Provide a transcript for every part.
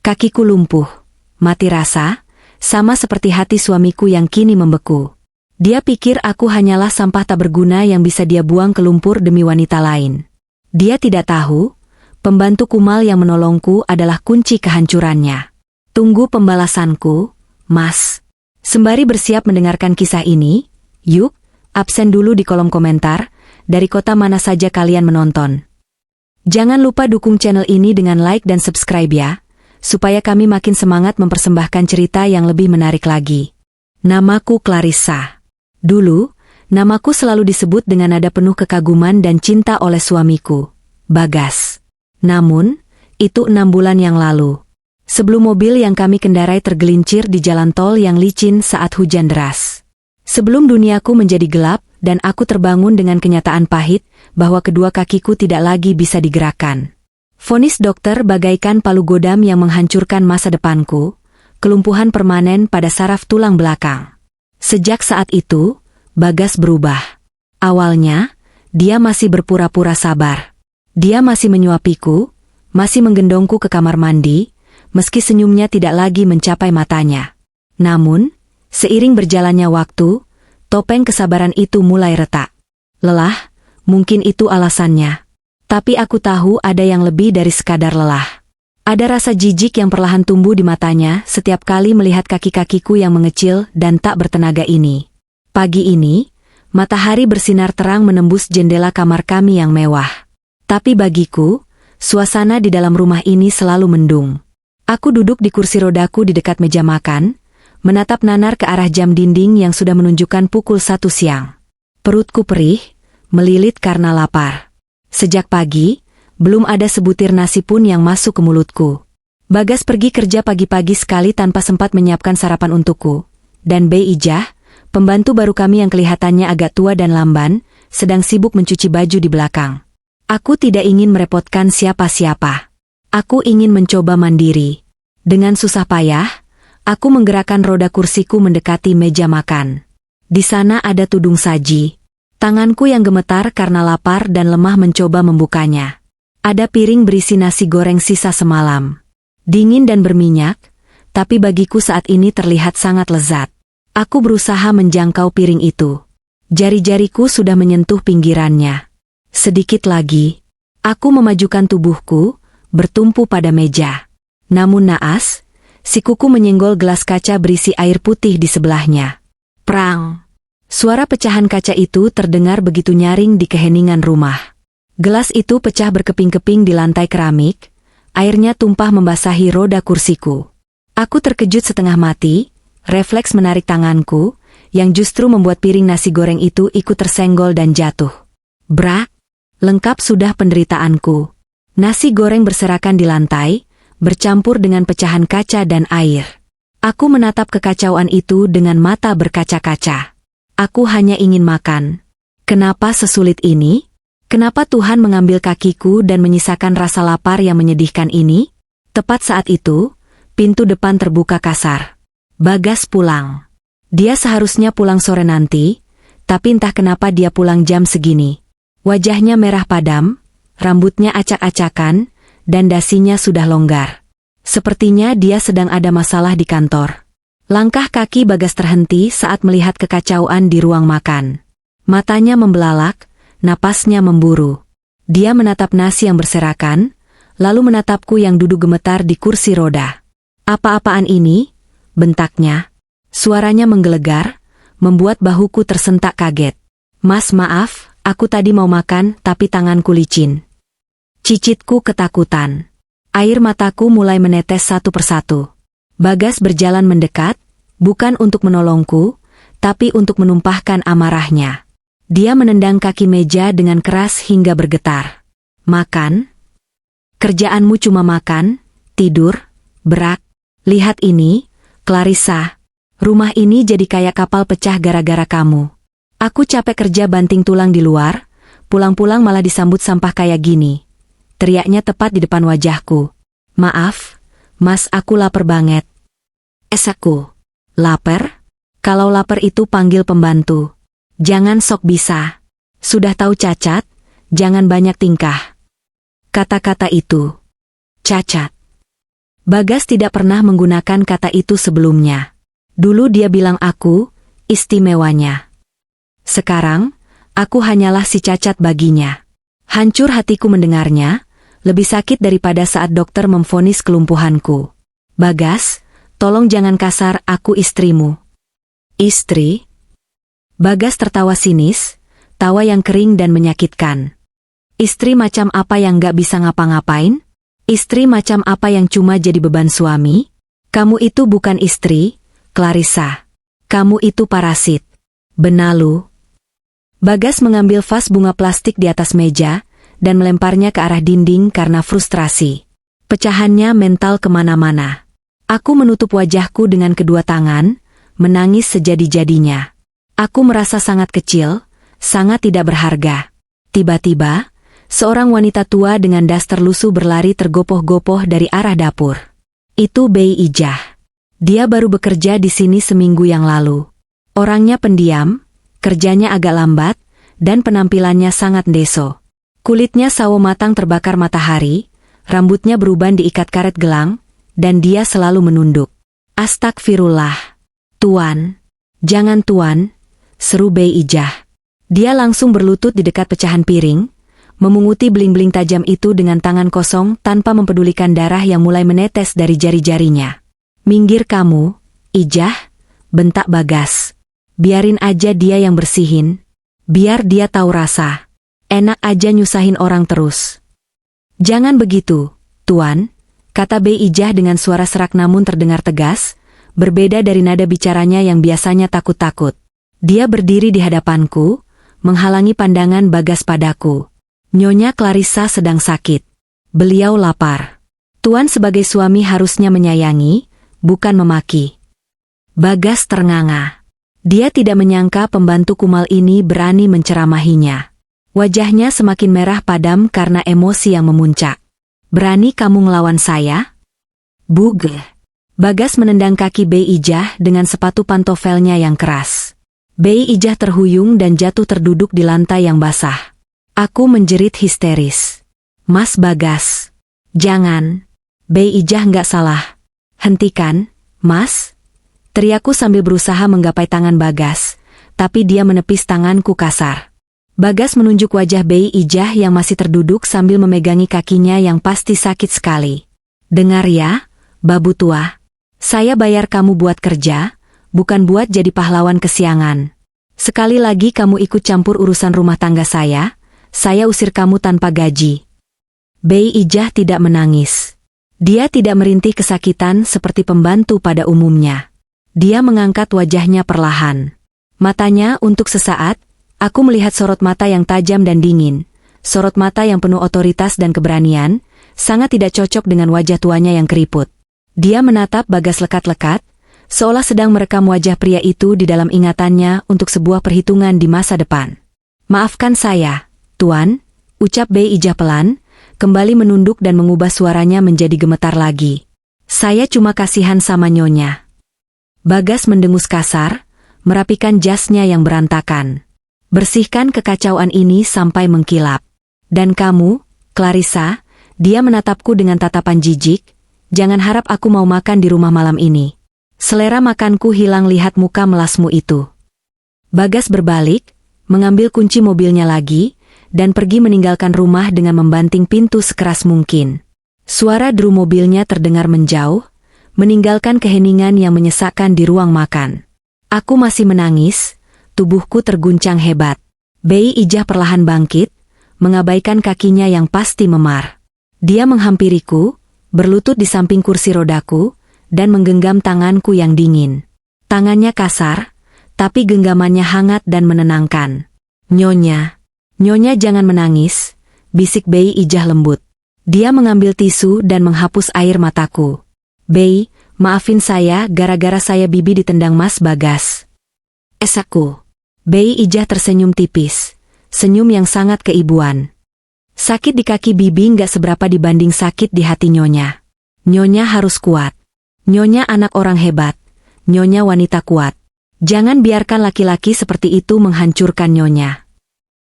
Kakiku lumpuh, mati rasa, sama seperti hati suamiku yang kini membeku. Dia pikir aku hanyalah sampah tak berguna yang bisa dia buang ke lumpur demi wanita lain. Dia tidak tahu, pembantu Kumal yang menolongku adalah kunci kehancurannya. Tunggu pembalasanku, Mas. Sembari bersiap mendengarkan kisah ini, yuk, absen dulu di kolom komentar, dari kota mana saja kalian menonton. Jangan lupa dukung channel ini dengan like dan subscribe ya, supaya kami makin semangat mempersembahkan cerita yang lebih menarik lagi. Namaku Clarissa. Dulu, namaku selalu disebut dengan nada penuh kekaguman dan cinta oleh suamiku, Bagas. Namun, itu 6 bulan yang lalu. Sebelum mobil yang kami kendarai tergelincir di jalan tol yang licin saat hujan deras. Sebelum duniaku menjadi gelap dan aku terbangun dengan kenyataan pahit bahwa kedua kakiku tidak lagi bisa digerakkan. Vonis dokter bagaikan palu godam yang menghancurkan masa depanku, kelumpuhan permanen pada saraf tulang belakang. Sejak saat itu, Bagas berubah. Awalnya, dia masih berpura-pura sabar. Dia masih menyuapiku, masih menggendongku ke kamar mandi, meski senyumnya tidak lagi mencapai matanya. Namun, seiring berjalannya waktu, topeng kesabaran itu mulai retak. Lelah, mungkin itu alasannya. Tapi aku tahu ada yang lebih dari sekadar lelah. Ada rasa jijik yang perlahan tumbuh di matanya setiap kali melihat kaki-kakiku yang mengecil dan tak bertenaga ini. Pagi ini, matahari bersinar terang menembus jendela kamar kami yang mewah. Tapi bagiku, suasana di dalam rumah ini selalu mendung. Aku duduk di kursi rodaku di dekat meja makan, menatap nanar ke arah jam dinding yang sudah menunjukkan pukul 1 siang. Perutku perih, melilit karena lapar. Sejak pagi, belum ada sebutir nasi pun yang masuk ke mulutku. Bagas pergi kerja pagi-pagi sekali tanpa sempat menyiapkan sarapan untukku. Dan Bei Ijah, pembantu baru kami yang kelihatannya agak tua dan lamban, sedang sibuk mencuci baju di belakang. Aku tidak ingin merepotkan siapa-siapa. Aku ingin mencoba mandiri. Dengan susah payah, aku menggerakkan roda kursiku mendekati meja makan. Di sana ada tudung saji. Tanganku yang gemetar karena lapar dan lemah mencoba membukanya. Ada piring berisi nasi goreng sisa semalam. Dingin dan berminyak, tapi bagiku saat ini terlihat sangat lezat. Aku berusaha menjangkau piring itu. Jari-jariku sudah menyentuh pinggirannya. Sedikit lagi, aku memajukan tubuhku, bertumpu pada meja. Namun naas, sikuku menyenggol gelas kaca berisi air putih di sebelahnya. Prang! Suara pecahan kaca itu terdengar begitu nyaring di keheningan rumah. Gelas itu pecah berkeping-keping di lantai keramik, airnya tumpah membasahi roda kursiku. Aku terkejut setengah mati, refleks menarik tanganku, yang justru membuat piring nasi goreng itu ikut tersenggol dan jatuh. Brak! Lengkap sudah penderitaanku. Nasi goreng berserakan di lantai, bercampur dengan pecahan kaca dan air. Aku menatap kekacauan itu dengan mata berkaca-kaca. Aku hanya ingin makan. Kenapa sesulit ini? Kenapa Tuhan mengambil kakiku dan menyisakan rasa lapar yang menyedihkan ini? Tepat saat itu, pintu depan terbuka kasar. Bagas pulang. Dia seharusnya pulang sore nanti, tapi entah kenapa dia pulang jam segini. Wajahnya merah padam, rambutnya acak-acakan, dan dasinya sudah longgar. Sepertinya dia sedang ada masalah di kantor. Langkah kaki Bagas terhenti saat melihat kekacauan di ruang makan. Matanya membelalak, napasnya memburu. Dia menatap nasi yang berserakan, lalu menatapku yang duduk gemetar di kursi roda. Apa-apaan ini? Bentaknya. Suaranya menggelegar, membuat bahuku tersentak kaget. Mas maaf, aku tadi mau makan tapi tanganku licin. Cicitku ketakutan. Air mataku mulai menetes satu persatu. Bagas berjalan mendekat, bukan untuk menolongku, tapi untuk menumpahkan amarahnya. Dia menendang kaki meja dengan keras hingga bergetar. Makan? Kerjaanmu cuma makan, tidur, berak. Lihat ini, Clarissa. Rumah ini jadi kayak kapal pecah gara-gara kamu. Aku capek kerja banting tulang di luar, pulang-pulang malah disambut sampah kayak gini. Teriaknya tepat di depan wajahku. Maaf, Mas, aku lapar banget. Aku. Lapar? Kalau lapar itu panggil pembantu. Jangan sok bisa. Sudah tahu cacat, jangan banyak tingkah. Kata-kata itu. Cacat. Bagas tidak pernah menggunakan kata itu sebelumnya. Dulu dia bilang aku, istimewanya. Sekarang, aku hanyalah si cacat baginya. Hancur hatiku mendengarnya, lebih sakit daripada saat dokter memvonis kelumpuhanku. Bagas, tolong jangan kasar, aku istrimu. Istri? Bagas tertawa sinis, tawa yang kering dan menyakitkan. Istri macam apa yang gak bisa ngapa-ngapain? Istri macam apa yang cuma jadi beban suami? Kamu itu bukan istri, Clarissa. Kamu itu parasit. Benalu. Bagas mengambil vas bunga plastik di atas meja, dan melemparnya ke arah dinding karena frustrasi. Pecahannya mental kemana-mana. Aku menutup wajahku dengan kedua tangan, menangis sejadi-jadinya. Aku merasa sangat kecil, sangat tidak berharga. Tiba-tiba, seorang wanita tua dengan daster lusuh berlari tergopoh-gopoh dari arah dapur. Itu Bei Ijah. Dia baru bekerja di sini seminggu yang lalu. Orangnya pendiam, kerjanya agak lambat, dan penampilannya sangat deso. Kulitnya sawo matang terbakar matahari, rambutnya beruban diikat karet gelang, dan dia selalu menunduk. Astagfirullah. Tuan. Jangan tuan, seru Bei Ijah. Dia langsung berlutut di dekat pecahan piring, memunguti beling-beling tajam itu dengan tangan kosong tanpa mempedulikan darah yang mulai menetes dari jari-jarinya. Minggir kamu, Ijah, bentak Bagas. Biarin aja dia yang bersihin. Biar dia tahu rasa. Enak aja nyusahin orang terus. Jangan begitu, tuan, kata Bei Ijah dengan suara serak namun terdengar tegas, berbeda dari nada bicaranya yang biasanya takut-takut. Dia berdiri di hadapanku, menghalangi pandangan Bagas padaku. Nyonya Clarissa sedang sakit. Beliau lapar. Tuan sebagai suami harusnya menyayangi, bukan memaki. Bagas ternganga. Dia tidak menyangka pembantu kumal ini berani menceramahinya. Wajahnya semakin merah padam karena emosi yang memuncak. Berani kamu ngelawan saya? Buge. Bagas menendang kaki Bei Ijah dengan sepatu pantofelnya yang keras. Bei Ijah terhuyung dan jatuh terduduk di lantai yang basah. Aku menjerit histeris. Mas Bagas. Jangan. Bei Ijah nggak salah. Hentikan, Mas. Teriakku sambil berusaha menggapai tangan Bagas, tapi dia menepis tanganku kasar. Bagas menunjuk wajah Bei Ijah yang masih terduduk sambil memegangi kakinya yang pasti sakit sekali. Dengar ya, babu tua. Saya bayar kamu buat kerja, bukan buat jadi pahlawan kesiangan. Sekali lagi kamu ikut campur urusan rumah tangga saya usir kamu tanpa gaji. Bei Ijah tidak menangis. Dia tidak merintih kesakitan seperti pembantu pada umumnya. Dia mengangkat wajahnya perlahan. Matanya untuk sesaat, aku melihat sorot mata yang tajam dan dingin, sorot mata yang penuh otoritas dan keberanian, sangat tidak cocok dengan wajah tuanya yang keriput. Dia menatap Bagas lekat-lekat, seolah sedang merekam wajah pria itu di dalam ingatannya untuk sebuah perhitungan di masa depan. Maafkan saya, Tuan, ucap Bei Ijah pelan, kembali menunduk dan mengubah suaranya menjadi gemetar lagi. Saya cuma kasihan sama Nyonya. Bagas mendengus kasar, merapikan jasnya yang berantakan. Bersihkan kekacauan ini sampai mengkilap. Dan kamu, Clarissa, dia menatapku dengan tatapan jijik, jangan harap aku mau makan di rumah malam ini. Selera makanku hilang lihat muka melasmu itu. Bagas berbalik, mengambil kunci mobilnya lagi, dan pergi meninggalkan rumah dengan membanting pintu sekeras mungkin. Suara deru mobilnya terdengar menjauh, meninggalkan keheningan yang menyesakkan di ruang makan. Aku masih menangis, tubuhku terguncang hebat. Bei Ijah perlahan bangkit, mengabaikan kakinya yang pasti memar. Dia menghampiriku, berlutut di samping kursi rodaku, dan menggenggam tanganku yang dingin. Tangannya kasar, tapi genggamannya hangat dan menenangkan. Nyonya, Nyonya jangan menangis, bisik Bei Ijah lembut. Dia mengambil tisu dan menghapus air mataku. Bei, maafin saya gara-gara saya bibi ditendang Mas Bagas. Esakku. Bei Ijah tersenyum tipis, senyum yang sangat keibuan. Sakit di kaki bibi nggak seberapa dibanding sakit di hati Nyonya. Nyonya harus kuat. Nyonya anak orang hebat. Nyonya wanita kuat. Jangan biarkan laki-laki seperti itu menghancurkan Nyonya.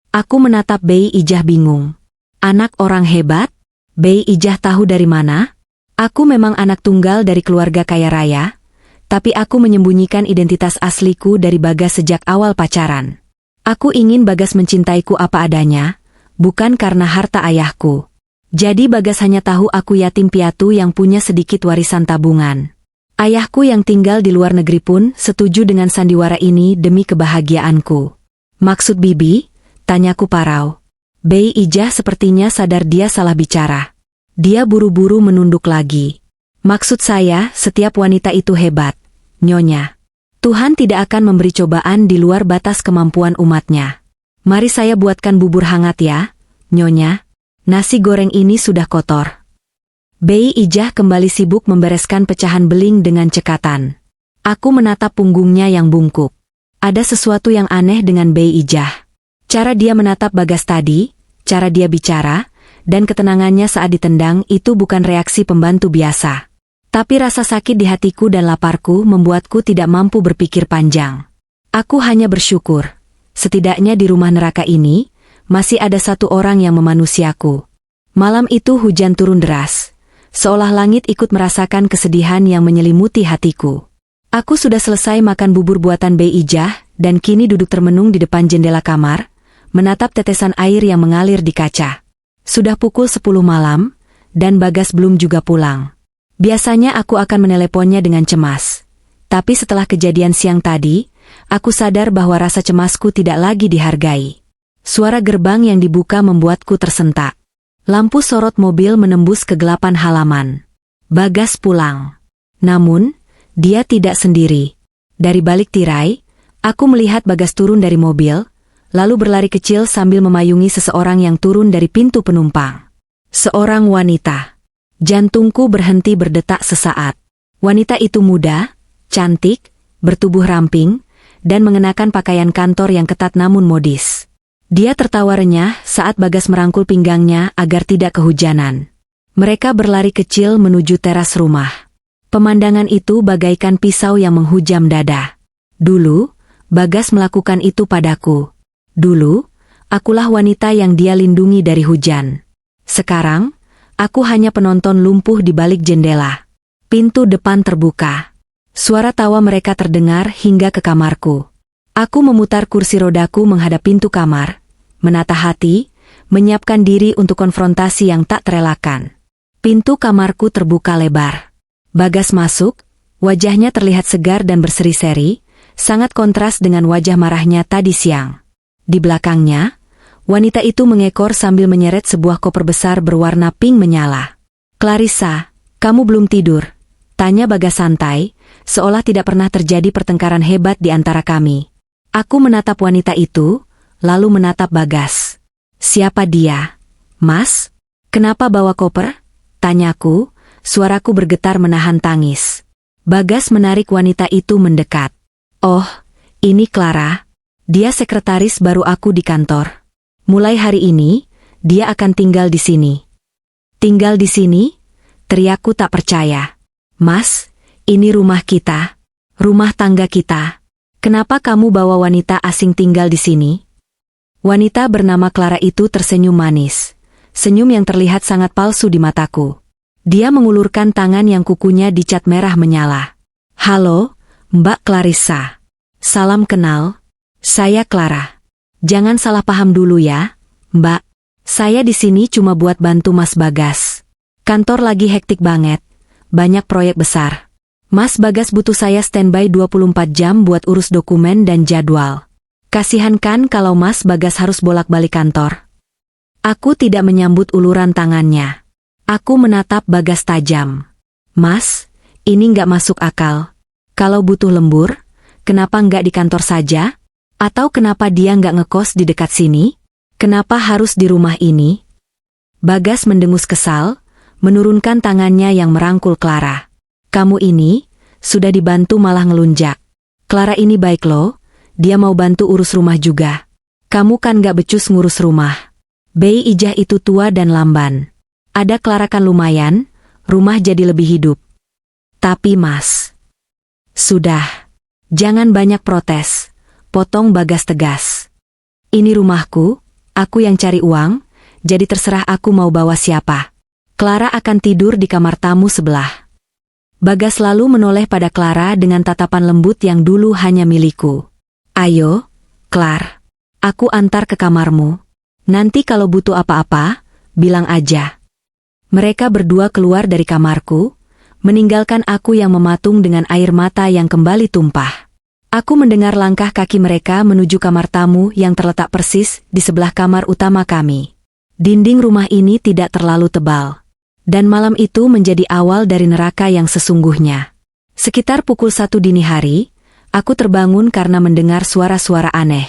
Aku menatap Bei Ijah bingung. Anak orang hebat? Bei Ijah tahu dari mana? Aku memang anak tunggal dari keluarga kaya raya, tapi aku menyembunyikan identitas asliku dari Bagas sejak awal pacaran. Aku ingin Bagas mencintaiku apa adanya, bukan karena harta ayahku. Jadi Bagas hanya tahu aku yatim piatu yang punya sedikit warisan tabungan. Ayahku yang tinggal di luar negeri pun setuju dengan sandiwara ini demi kebahagiaanku. Maksud Bibi? Tanyaku parau. Bei Ijah sepertinya sadar dia salah bicara. Dia buru-buru menunduk lagi. Maksud saya, setiap wanita itu hebat, Nyonya. Tuhan tidak akan memberi cobaan di luar batas kemampuan umatnya. Mari saya buatkan bubur hangat ya, Nyonya. Nasi goreng ini sudah kotor. Bei Ijah kembali sibuk membereskan pecahan beling dengan cekatan. Aku menatap punggungnya yang bungkuk. Ada sesuatu yang aneh dengan Bei Ijah. Cara dia menatap Bagas tadi, cara dia bicara, dan ketenangannya saat ditendang itu bukan reaksi pembantu biasa. Tapi rasa sakit di hatiku dan laparku membuatku tidak mampu berpikir panjang. Aku hanya bersyukur. Setidaknya di rumah neraka ini, masih ada satu orang yang memanusiaku. Malam itu hujan turun deras. Seolah langit ikut merasakan kesedihan yang menyelimuti hatiku. Aku sudah selesai makan bubur buatan Bei Ijah, dan kini duduk termenung di depan jendela kamar, menatap tetesan air yang mengalir di kaca. Sudah pukul 10 malam, dan Bagas belum juga pulang. Biasanya aku akan meneleponnya dengan cemas. Tapi setelah kejadian siang tadi, aku sadar bahwa rasa cemasku tidak lagi dihargai. Suara gerbang yang dibuka membuatku tersentak. Lampu sorot mobil menembus kegelapan halaman. Bagas pulang. Namun, dia tidak sendiri. Dari balik tirai, aku melihat Bagas turun dari mobil, lalu berlari kecil sambil memayungi seseorang yang turun dari pintu penumpang. Seorang wanita. Jantungku berhenti berdetak sesaat. Wanita itu muda, cantik, bertubuh ramping, dan mengenakan pakaian kantor yang ketat namun modis. Dia tertawa renyah saat Bagas merangkul pinggangnya agar tidak kehujanan. Mereka berlari kecil menuju teras rumah. Pemandangan itu bagaikan pisau yang menghujam dada. Dulu, Bagas melakukan itu padaku. Dulu, akulah wanita yang dia lindungi dari hujan. Sekarang, aku hanya penonton lumpuh di balik jendela. Pintu depan terbuka. Suara tawa mereka terdengar hingga ke kamarku. Aku memutar kursi rodaku menghadap pintu kamar, menata hati, menyiapkan diri untuk konfrontasi yang tak terelakkan. Pintu kamarku terbuka lebar. Bagas masuk, wajahnya terlihat segar dan berseri-seri, sangat kontras dengan wajah marahnya tadi siang. Di belakangnya, wanita itu mengekor sambil menyeret sebuah koper besar berwarna pink menyala. "Clarissa, kamu belum tidur?" tanya Bagas santai, seolah tidak pernah terjadi pertengkaran hebat di antara kami. Aku menatap wanita itu, lalu menatap Bagas. "Siapa dia? Mas? Kenapa bawa koper?" tanyaku, suaraku bergetar menahan tangis. Bagas menarik wanita itu mendekat. "Oh, ini Clara. Dia sekretaris baru aku di kantor. Mulai hari ini, dia akan tinggal di sini." "Tinggal di sini?" teriakku tak percaya. "Mas, ini rumah kita. Rumah tangga kita. Kenapa kamu bawa wanita asing tinggal di sini?" Wanita bernama Clara itu tersenyum manis. Senyum yang terlihat sangat palsu di mataku. Dia mengulurkan tangan yang kukunya dicat merah menyala. "Halo, Mbak Clarissa. Salam kenal. Saya Clara. Jangan salah paham dulu ya, Mbak. Saya di sini cuma buat bantu Mas Bagas. Kantor lagi hektik banget. Banyak proyek besar. Mas Bagas butuh saya standby 24 jam buat urus dokumen dan jadwal. Kasihan kan kalau Mas Bagas harus bolak-balik kantor?" Aku tidak menyambut uluran tangannya. Aku menatap Bagas tajam. "Mas, ini nggak masuk akal. Kalau butuh lembur, kenapa nggak di kantor saja? Atau kenapa dia nggak ngekos di dekat sini? Kenapa harus di rumah ini?" Bagas mendengus kesal, menurunkan tangannya yang merangkul Clara. "Kamu ini, sudah dibantu malah ngelunjak. Clara ini baik loh, dia mau bantu urus rumah juga. Kamu kan gak becus ngurus rumah." Bei Ijah itu tua dan lamban. Ada Clara kan lumayan, rumah jadi lebih hidup. "Tapi Mas..." "Sudah. Jangan banyak protes," potong Bagas tegas. "Ini rumahku, aku yang cari uang, jadi terserah aku mau bawa siapa. Clara akan tidur di kamar tamu sebelah. Bagas lalu menoleh pada Clara dengan tatapan lembut yang dulu hanya milikku. Ayo, Clara. Aku antar ke kamarmu. Nanti kalau butuh apa-apa, bilang aja. Mereka berdua keluar dari kamarku, meninggalkan aku yang mematung dengan air mata yang kembali tumpah. Aku mendengar langkah kaki mereka menuju kamar tamu yang terletak persis di sebelah kamar utama kami. Dinding rumah ini tidak terlalu tebal. Dan malam itu menjadi awal dari neraka yang sesungguhnya. Sekitar pukul 1 dini hari, aku terbangun karena mendengar suara-suara aneh.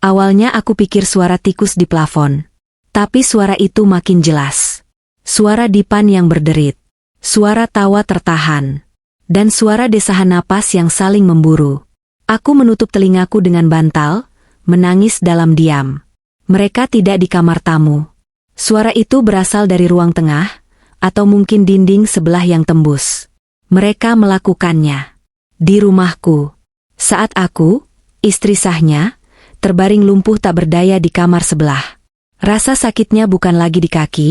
Awalnya aku pikir suara tikus di plafon. Tapi suara itu makin jelas. Suara Dipan yang berderit. Suara tawa tertahan. Dan suara desahan napas yang saling memburu. Aku menutup telingaku dengan bantal, menangis dalam diam. Mereka tidak di kamar tamu. Suara itu berasal dari ruang tengah, atau mungkin dinding sebelah yang tembus. Mereka melakukannya di rumahku. Saat aku, istri sahnya, terbaring lumpuh tak berdaya di kamar sebelah. Rasa sakitnya bukan lagi di kaki,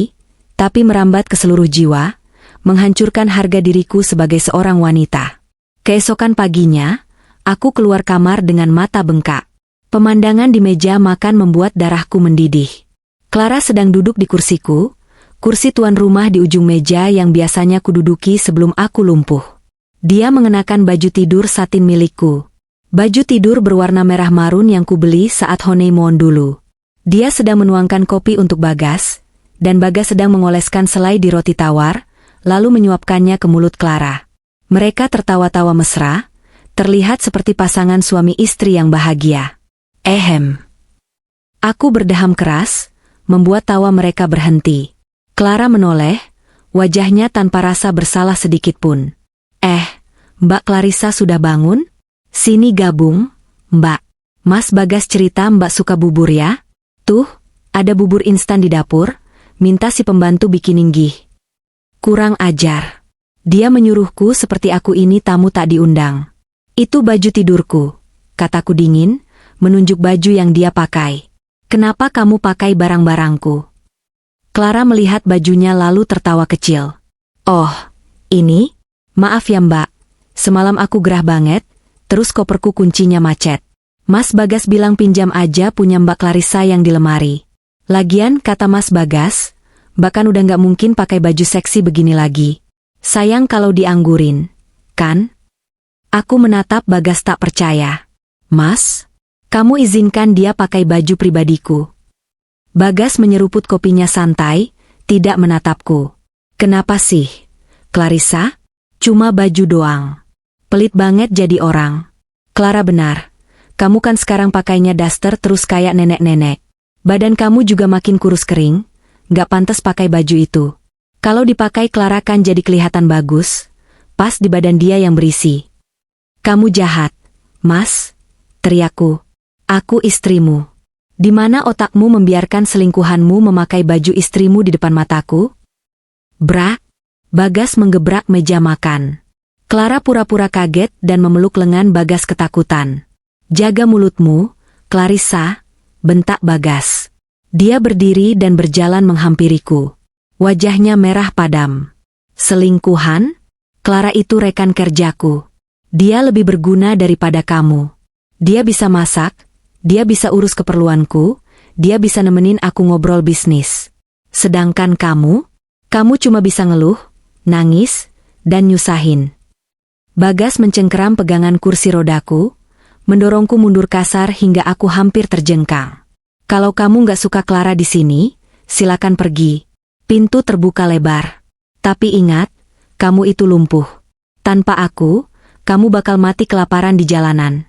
tapi merambat ke seluruh jiwa, menghancurkan harga diriku sebagai seorang wanita. Keesokan paginya, aku keluar kamar dengan mata bengkak. Pemandangan di meja makan membuat darahku mendidih. Clara sedang duduk di kursiku, kursi tuan rumah di ujung meja yang biasanya kududuki sebelum aku lumpuh. Dia mengenakan baju tidur satin milikku. Baju tidur berwarna merah marun yang kubeli saat honeymoon dulu. Dia sedang menuangkan kopi untuk Bagas, dan Bagas sedang mengoleskan selai di roti tawar, lalu menyuapkannya ke mulut Clara. Mereka tertawa-tawa mesra, terlihat seperti pasangan suami istri yang bahagia. Aku berdeham keras, membuat tawa mereka berhenti. Clara menoleh, wajahnya tanpa rasa bersalah sedikit pun. Mbak Clarissa sudah bangun? Sini gabung, Mbak. Mas Bagas cerita Mbak suka bubur ya? Tuh, ada bubur instan di dapur, minta si pembantu bikinin gih. Kurang ajar. Dia menyuruhku seperti aku ini tamu tak diundang. Itu baju tidurku, kataku dingin, menunjuk baju yang dia pakai. Kenapa kamu pakai barang-barangku? Clara melihat bajunya lalu tertawa kecil. Oh, ini? Maaf ya Mbak, semalam aku gerah banget, terus koperku kuncinya macet. Mas Bagas bilang pinjam aja punya Mbak Clarissa yang di lemari. Lagian kata Mas Bagas, bahkan udah gak mungkin pakai baju seksi begini lagi. Sayang kalau dianggurin, kan? Aku menatap Bagas tak percaya. Mas, kamu izinkan dia pakai baju pribadiku. Bagas menyeruput kopinya santai, tidak menatapku. Kenapa sih, Clarissa? Cuma baju doang. Pelit banget jadi orang. Clara benar. Kamu kan sekarang pakainya daster terus kayak nenek-nenek. Badan kamu juga makin kurus kering, gak pantas pakai baju itu. Kalau dipakai Clara kan jadi kelihatan bagus, pas di badan dia yang berisi. Kamu jahat, Mas, teriakku. Aku istrimu. Di mana otakmu membiarkan selingkuhanmu memakai baju istrimu di depan mataku? Brak! Bagas menggebrak meja makan. Clara pura-pura kaget dan memeluk lengan Bagas ketakutan. Jaga mulutmu, Clarissa, bentak Bagas. Dia berdiri dan berjalan menghampiriku. Wajahnya merah padam. Selingkuhan? Clara itu rekan kerjaku. Dia lebih berguna daripada kamu. Dia bisa masak, dia bisa urus keperluanku, dia bisa nemenin aku ngobrol bisnis. Sedangkan kamu cuma bisa ngeluh, nangis, dan nyusahin. Bagas mencengkeram pegangan kursi rodaku, mendorongku mundur kasar hingga aku hampir terjengkang. Kalau kamu gak suka Clara di sini, silakan pergi. Pintu terbuka lebar. Tapi ingat, kamu itu lumpuh. Tanpa aku, kamu bakal mati kelaparan di jalanan.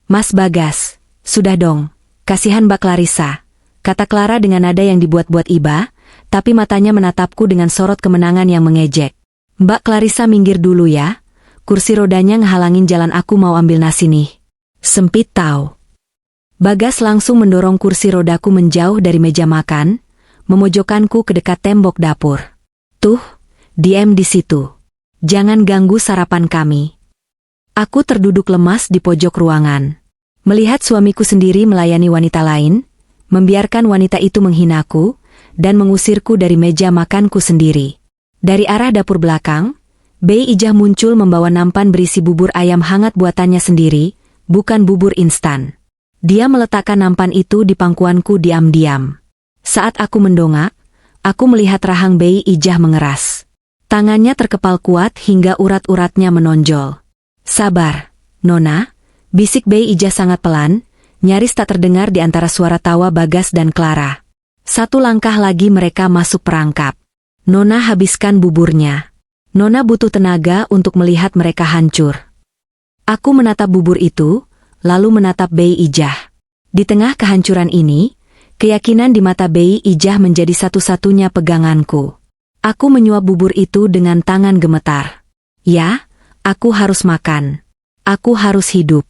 Mas Bagas, sudah dong, kasihan Mbak Clarissa, kata Clara dengan nada yang dibuat-buat iba, tapi matanya menatapku dengan sorot kemenangan yang mengejek. Mbak Clarissa minggir dulu ya, kursi rodanya ngehalangin jalan aku mau ambil nasi nih. Sempit tahu. Bagas langsung mendorong kursi rodaku menjauh dari meja makan, memojokkanku ke dekat tembok dapur. Tuh, diam di situ. Jangan ganggu sarapan kami. Aku terduduk lemas di pojok ruangan. Melihat suamiku sendiri melayani wanita lain, membiarkan wanita itu menghinaku, dan mengusirku dari meja makanku sendiri. Dari arah dapur belakang, Bei Ijah muncul membawa nampan berisi bubur ayam hangat buatannya sendiri, bukan bubur instan. Dia meletakkan nampan itu di pangkuanku diam-diam. Saat aku mendongak, aku melihat rahang Bei Ijah mengeras. Tangannya terkepal kuat hingga urat-uratnya menonjol. "Sabar, Nona," bisik Bei Ijah sangat pelan, nyaris tak terdengar di antara suara tawa Bagas dan Clara. Satu langkah lagi mereka masuk perangkap. "Nona, habiskan buburnya. Nona butuh tenaga untuk melihat mereka hancur." Aku menatap bubur itu, lalu menatap Bei Ijah. Di tengah kehancuran ini, keyakinan di mata Bei Ijah menjadi satu-satunya peganganku. Aku menyuap bubur itu dengan tangan gemetar. "Ya, aku harus makan. Aku harus hidup.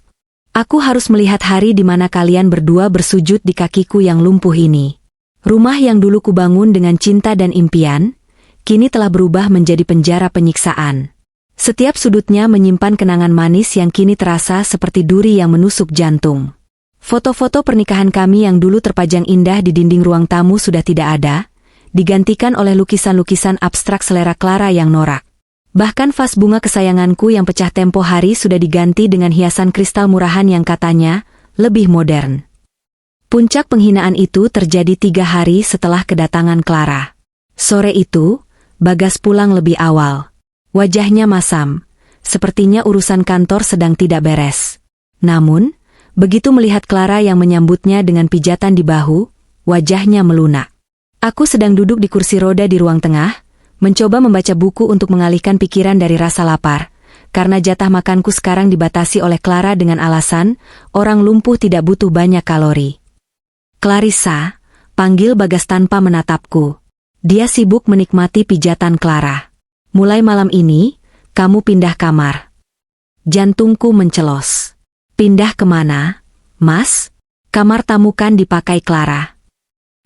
Aku harus melihat hari di mana kalian berdua bersujud di kakiku yang lumpuh ini." Rumah yang dulu kubangun dengan cinta dan impian, kini telah berubah menjadi penjara penyiksaan. Setiap sudutnya menyimpan kenangan manis yang kini terasa seperti duri yang menusuk jantung. Foto-foto pernikahan kami yang dulu terpajang indah di dinding ruang tamu sudah tidak ada, digantikan oleh lukisan-lukisan abstrak selera Clara yang norak. Bahkan vas bunga kesayanganku yang pecah tempo hari sudah diganti dengan hiasan kristal murahan yang katanya lebih modern. Puncak penghinaan itu terjadi 3 hari setelah kedatangan Clara. Sore itu, Bagas pulang lebih awal. Wajahnya masam, sepertinya urusan kantor sedang tidak beres. Namun, begitu melihat Clara yang menyambutnya dengan pijatan di bahu, wajahnya melunak. Aku sedang duduk di kursi roda di ruang tengah, mencoba membaca buku untuk mengalihkan pikiran dari rasa lapar, karena jatah makanku sekarang dibatasi oleh Clara dengan alasan, orang lumpuh tidak butuh banyak kalori. "Clarissa," panggil Bagas tanpa menatapku. Dia sibuk menikmati pijatan Clara. "Mulai malam ini, kamu pindah kamar." Jantungku mencelos. "Pindah kemana, Mas? Kamar tamu kan dipakai Clara."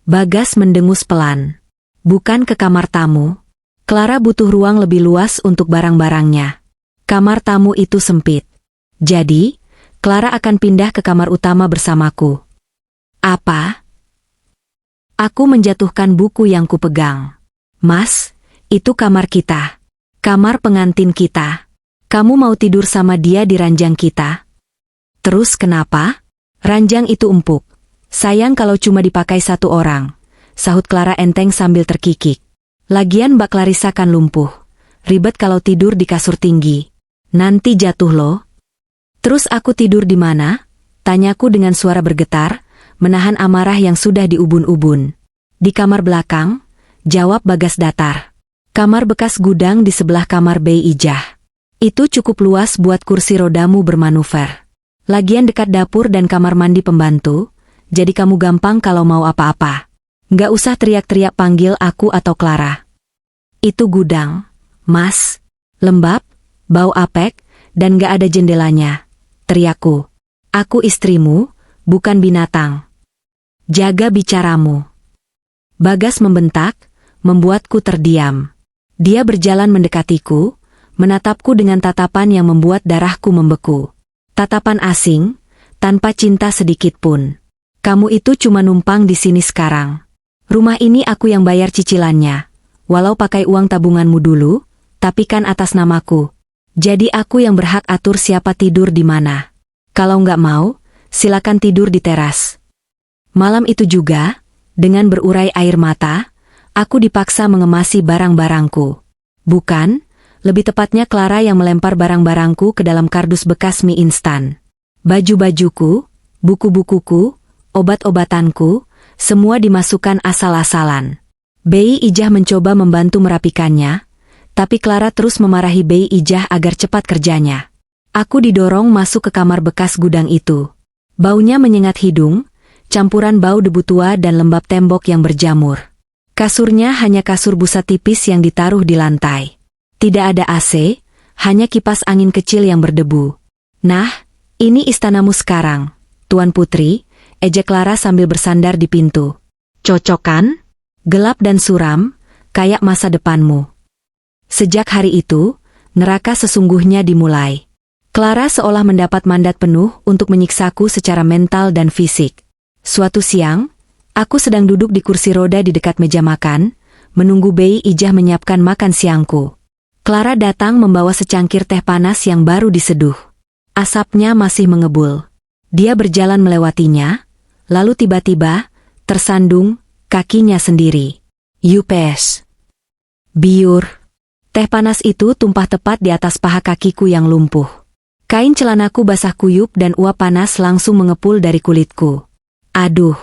Bagas mendengus pelan. "Bukan ke kamar tamu. Clara butuh ruang lebih luas untuk barang-barangnya. Kamar tamu itu sempit. Jadi, Clara akan pindah ke kamar utama bersamaku." "Apa?" Aku menjatuhkan buku yang kupegang. "Mas, itu kamar kita. Kamar pengantin kita. Kamu mau tidur sama dia di ranjang kita?" "Terus kenapa? Ranjang itu empuk. Sayang kalau cuma dipakai 1 orang," sahut Clara enteng sambil terkikik. "Lagian Mbak Clarissa kan lumpuh. Ribet kalau tidur di kasur tinggi. Nanti jatuh loh." "Terus aku tidur di mana?" tanyaku dengan suara bergetar, menahan amarah yang sudah diubun-ubun. "Di kamar belakang," jawab Bagas datar. "Kamar bekas gudang di sebelah kamar Bei Ijah. Itu cukup luas buat kursi rodamu bermanuver. Lagian dekat dapur dan kamar mandi pembantu, jadi kamu gampang kalau mau apa-apa. Nggak usah teriak-teriak panggil aku atau Clara." "Itu gudang, Mas. Lembab, bau apek, dan nggak ada jendelanya," teriakku. "Aku istrimu, bukan binatang. Jaga bicaramu." Bagas membentak, membuatku terdiam. Dia berjalan mendekatiku, menatapku dengan tatapan yang membuat darahku membeku. Tatapan asing, tanpa cinta sedikit pun. "Kamu itu cuma numpang di sini sekarang. Rumah ini aku yang bayar cicilannya. Walau pakai uang tabunganmu dulu, tapi kan atas namaku. Jadi aku yang berhak atur siapa tidur di mana. Kalau nggak mau, silakan tidur di teras." Malam itu juga, dengan berurai air mata, aku dipaksa mengemasi barang-barangku. Bukan, lebih tepatnya Clara yang melempar barang-barangku ke dalam kardus bekas mie instan. Baju-bajuku, buku-bukuku, obat-obatanku, semua dimasukkan asal-asalan. Bei Ijah mencoba membantu merapikannya, tapi Clara terus memarahi Bei Ijah agar cepat kerjanya. Aku didorong masuk ke kamar bekas gudang itu. Baunya menyengat hidung, campuran bau debu tua dan lembab tembok yang berjamur. Kasurnya hanya kasur busa tipis yang ditaruh di lantai. Tidak ada AC, hanya kipas angin kecil yang berdebu. "Nah, ini istanamu sekarang, Tuan Putri," ejek Clara sambil bersandar di pintu. "Cocok kan? Gelap dan suram, kayak masa depanmu." Sejak hari itu, neraka sesungguhnya dimulai. Clara seolah mendapat mandat penuh untuk menyiksaku secara mental dan fisik. Suatu siang, aku sedang duduk di kursi roda di dekat meja makan, menunggu Bei Ijah menyiapkan makan siangku. Clara datang membawa secangkir teh panas yang baru diseduh. Asapnya masih mengebul. Dia berjalan melewatinya, lalu tiba-tiba tersandung kakinya sendiri. Yupes. Biur. Teh panas itu tumpah tepat di atas paha kakiku yang lumpuh. Kain celanaku basah kuyup dan uap panas langsung mengepul dari kulitku. Aduh.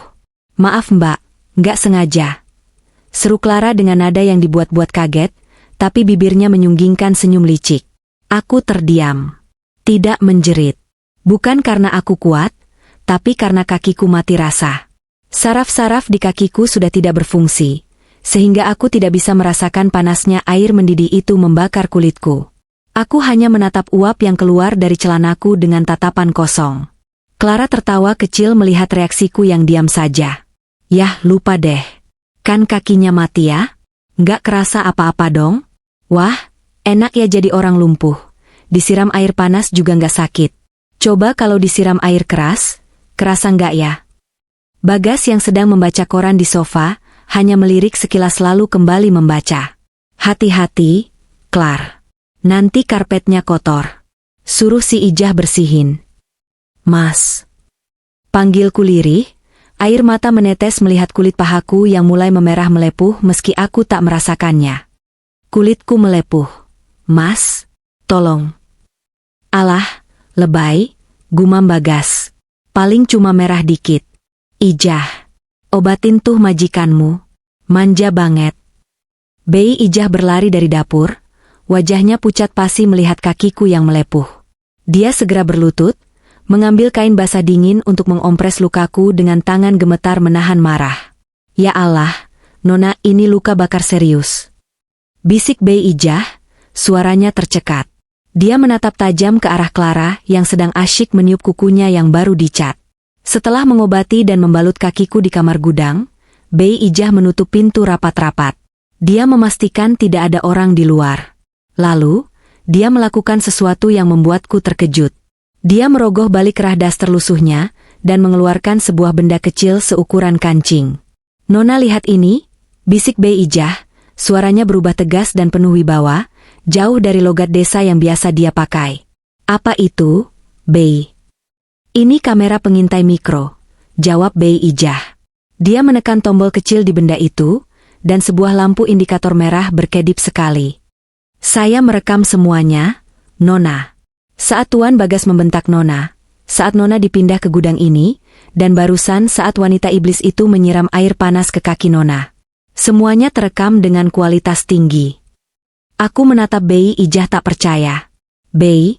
Maaf mbak, nggak sengaja. Seru Clara dengan nada yang dibuat-buat kaget, tapi bibirnya menyunggingkan senyum licik. Aku terdiam. Tidak menjerit. Bukan karena aku kuat, tapi karena kakiku mati rasa. Saraf-saraf di kakiku sudah tidak berfungsi, sehingga aku tidak bisa merasakan panasnya air mendidih itu membakar kulitku. Aku hanya menatap uap yang keluar dari celanaku dengan tatapan kosong. Clara tertawa kecil melihat reaksiku yang diam saja. Yah, lupa deh. Kan kakinya mati ya? Nggak kerasa apa-apa dong? Wah, enak ya jadi orang lumpuh. Disiram air panas juga nggak sakit. Coba kalau disiram air keras, kerasa nggak ya? Bagas yang sedang membaca koran di sofa, hanya melirik sekilas lalu kembali membaca. Hati-hati, Clar. Nanti karpetnya kotor. Suruh si Ijah bersihin. Mas. Panggilku lirih, air mata menetes melihat kulit pahaku yang mulai memerah melepuh meski aku tak merasakannya. Kulitku melepuh. Mas, tolong. Alah, lebay, gumam Bagas. Paling cuma merah dikit. Ijah. Obatin tuh majikanmu. Manja banget. Bei Ijah berlari dari dapur. Wajahnya pucat pasi melihat kakiku yang melepuh. Dia segera berlutut, mengambil kain basah dingin untuk mengompres lukaku dengan tangan gemetar menahan marah. Ya Allah, Nona, ini luka bakar serius. Bisik Bei Ijah, suaranya tercekat. Dia menatap tajam ke arah Clara yang sedang asyik meniup kukunya yang baru dicat. Setelah mengobati dan membalut kakiku di kamar gudang, Bei Ijah menutup pintu rapat-rapat. Dia memastikan tidak ada orang di luar. Lalu, dia melakukan sesuatu yang membuatku terkejut. Dia merogoh balik kerah daster lusuhnya dan mengeluarkan sebuah benda kecil seukuran kancing. Nona lihat ini, bisik Bei Ijah, suaranya berubah tegas dan penuh wibawa, jauh dari logat desa yang biasa dia pakai. Apa itu, Bei? Ini kamera pengintai mikro, jawab Bei Ijah. Dia menekan tombol kecil di benda itu, dan sebuah lampu indikator merah berkedip sekali. Saya merekam semuanya, Nona. Saat Tuan Bagas membentak Nona, saat Nona dipindah ke gudang ini, dan barusan saat wanita iblis itu menyiram air panas ke kaki Nona. Semuanya terekam dengan kualitas tinggi. Aku menatap Bei Ijah tak percaya. Bei,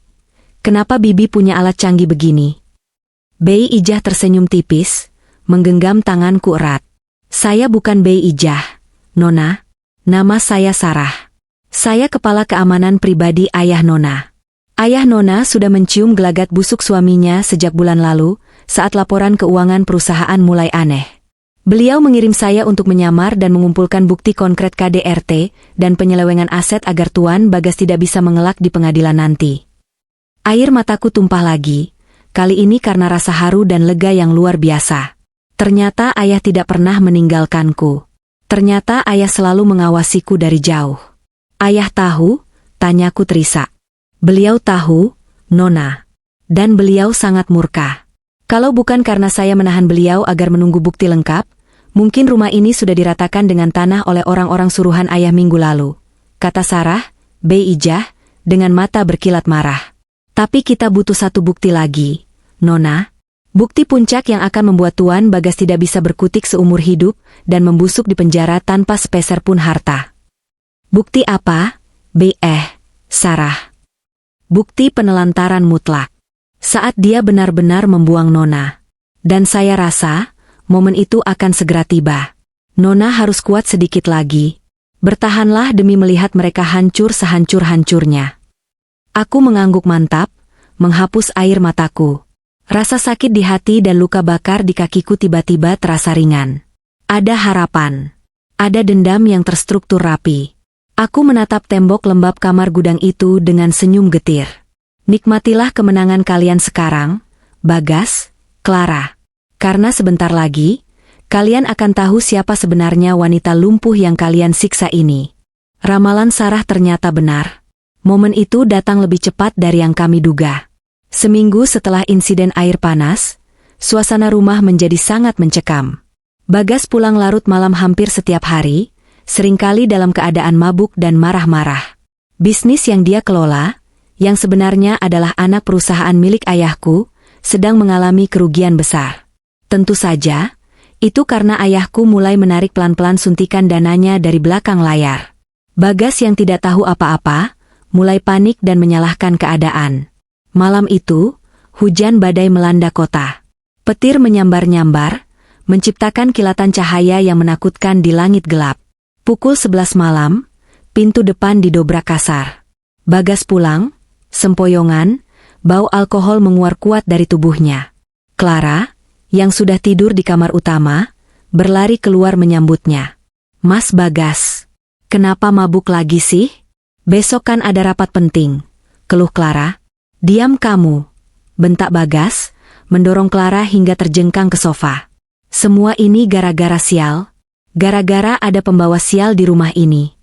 kenapa Bibi punya alat canggih begini? Bei Ijah tersenyum tipis, menggenggam tanganku erat. Saya bukan Bei Ijah, Nona. Nama saya Sarah. Saya kepala keamanan pribadi ayah Nona. Ayah Nona sudah mencium gelagat busuk suaminya sejak bulan lalu, saat laporan keuangan perusahaan mulai aneh. Beliau mengirim saya untuk menyamar dan mengumpulkan bukti konkret KDRT dan penyelewengan aset agar Tuan Bagas tidak bisa mengelak di pengadilan nanti. Air mataku tumpah lagi, kali ini karena rasa haru dan lega yang luar biasa. Ternyata ayah tidak pernah meninggalkanku. Ternyata ayah selalu mengawasiku dari jauh. Ayah tahu? Tanyaku terisak. Beliau tahu, Nona. Dan beliau sangat murka. Kalau bukan karena saya menahan beliau agar menunggu bukti lengkap, mungkin rumah ini sudah diratakan dengan tanah oleh orang-orang suruhan ayah minggu lalu. Kata Sarah, Bei Ijah, dengan mata berkilat marah. Tapi kita butuh satu bukti lagi, Nona. Bukti puncak yang akan membuat Tuan Bagas tidak bisa berkutik seumur hidup dan membusuk di penjara tanpa sepeser pun harta. Bukti apa? Sarah. Bukti penelantaran mutlak. Saat dia benar-benar membuang Nona. Dan saya rasa, momen itu akan segera tiba. Nona harus kuat sedikit lagi. Bertahanlah demi melihat mereka hancur sehancur-hancurnya. Aku mengangguk mantap, menghapus air mataku. Rasa sakit di hati dan luka bakar di kakiku tiba-tiba terasa ringan. Ada harapan. Ada dendam yang terstruktur rapi. Aku menatap tembok lembab kamar gudang itu dengan senyum getir. Nikmatilah kemenangan kalian sekarang, Bagas, Clara. Karena sebentar lagi, Kalian akan tahu siapa sebenarnya wanita lumpuh yang kalian siksa ini. Ramalan Sarah ternyata benar. Momen itu datang lebih cepat dari yang kami duga. Seminggu setelah insiden air panas, suasana rumah menjadi sangat mencekam. Bagas pulang larut malam hampir setiap hari, seringkali dalam keadaan mabuk dan marah-marah. Bisnis yang dia kelola, yang sebenarnya adalah anak perusahaan milik ayahku, sedang mengalami kerugian besar. Tentu saja, itu karena ayahku mulai menarik pelan-pelan suntikan dananya dari belakang layar. Bagas yang tidak tahu apa-apa, mulai panik dan menyalahkan keadaan. Malam itu, hujan badai melanda kota. Petir menyambar-nyambar, menciptakan kilatan cahaya yang menakutkan di langit gelap. Pukul 11 malam, pintu depan didobrak kasar. Bagas pulang, sempoyongan, bau alkohol menguar kuat dari tubuhnya. Clara, yang sudah tidur di kamar utama, berlari keluar menyambutnya. "Mas Bagas, kenapa mabuk lagi sih? Besok kan ada rapat penting," keluh Clara. "Diam kamu," bentak Bagas, mendorong Clara hingga terjengkang ke sofa. "Semua ini gara-gara sial. Gara-gara ada pembawa sial di rumah ini."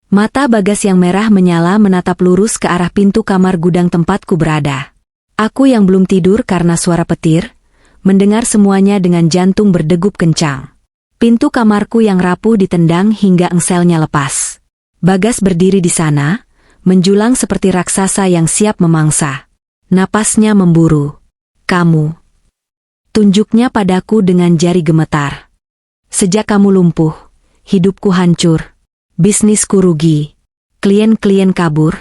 Mata Bagas yang merah menyala menatap lurus ke arah pintu kamar gudang tempatku berada. Aku yang belum tidur karena suara petir, mendengar semuanya dengan jantung berdegup kencang. Pintu kamarku yang rapuh ditendang hingga engselnya lepas. Bagas berdiri di sana, menjulang seperti raksasa yang siap memangsa. Napasnya memburu. "Kamu." Tunjuknya padaku dengan jari gemetar. "Sejak kamu lumpuh, hidupku hancur. Bisnisku rugi. Klien-klien kabur.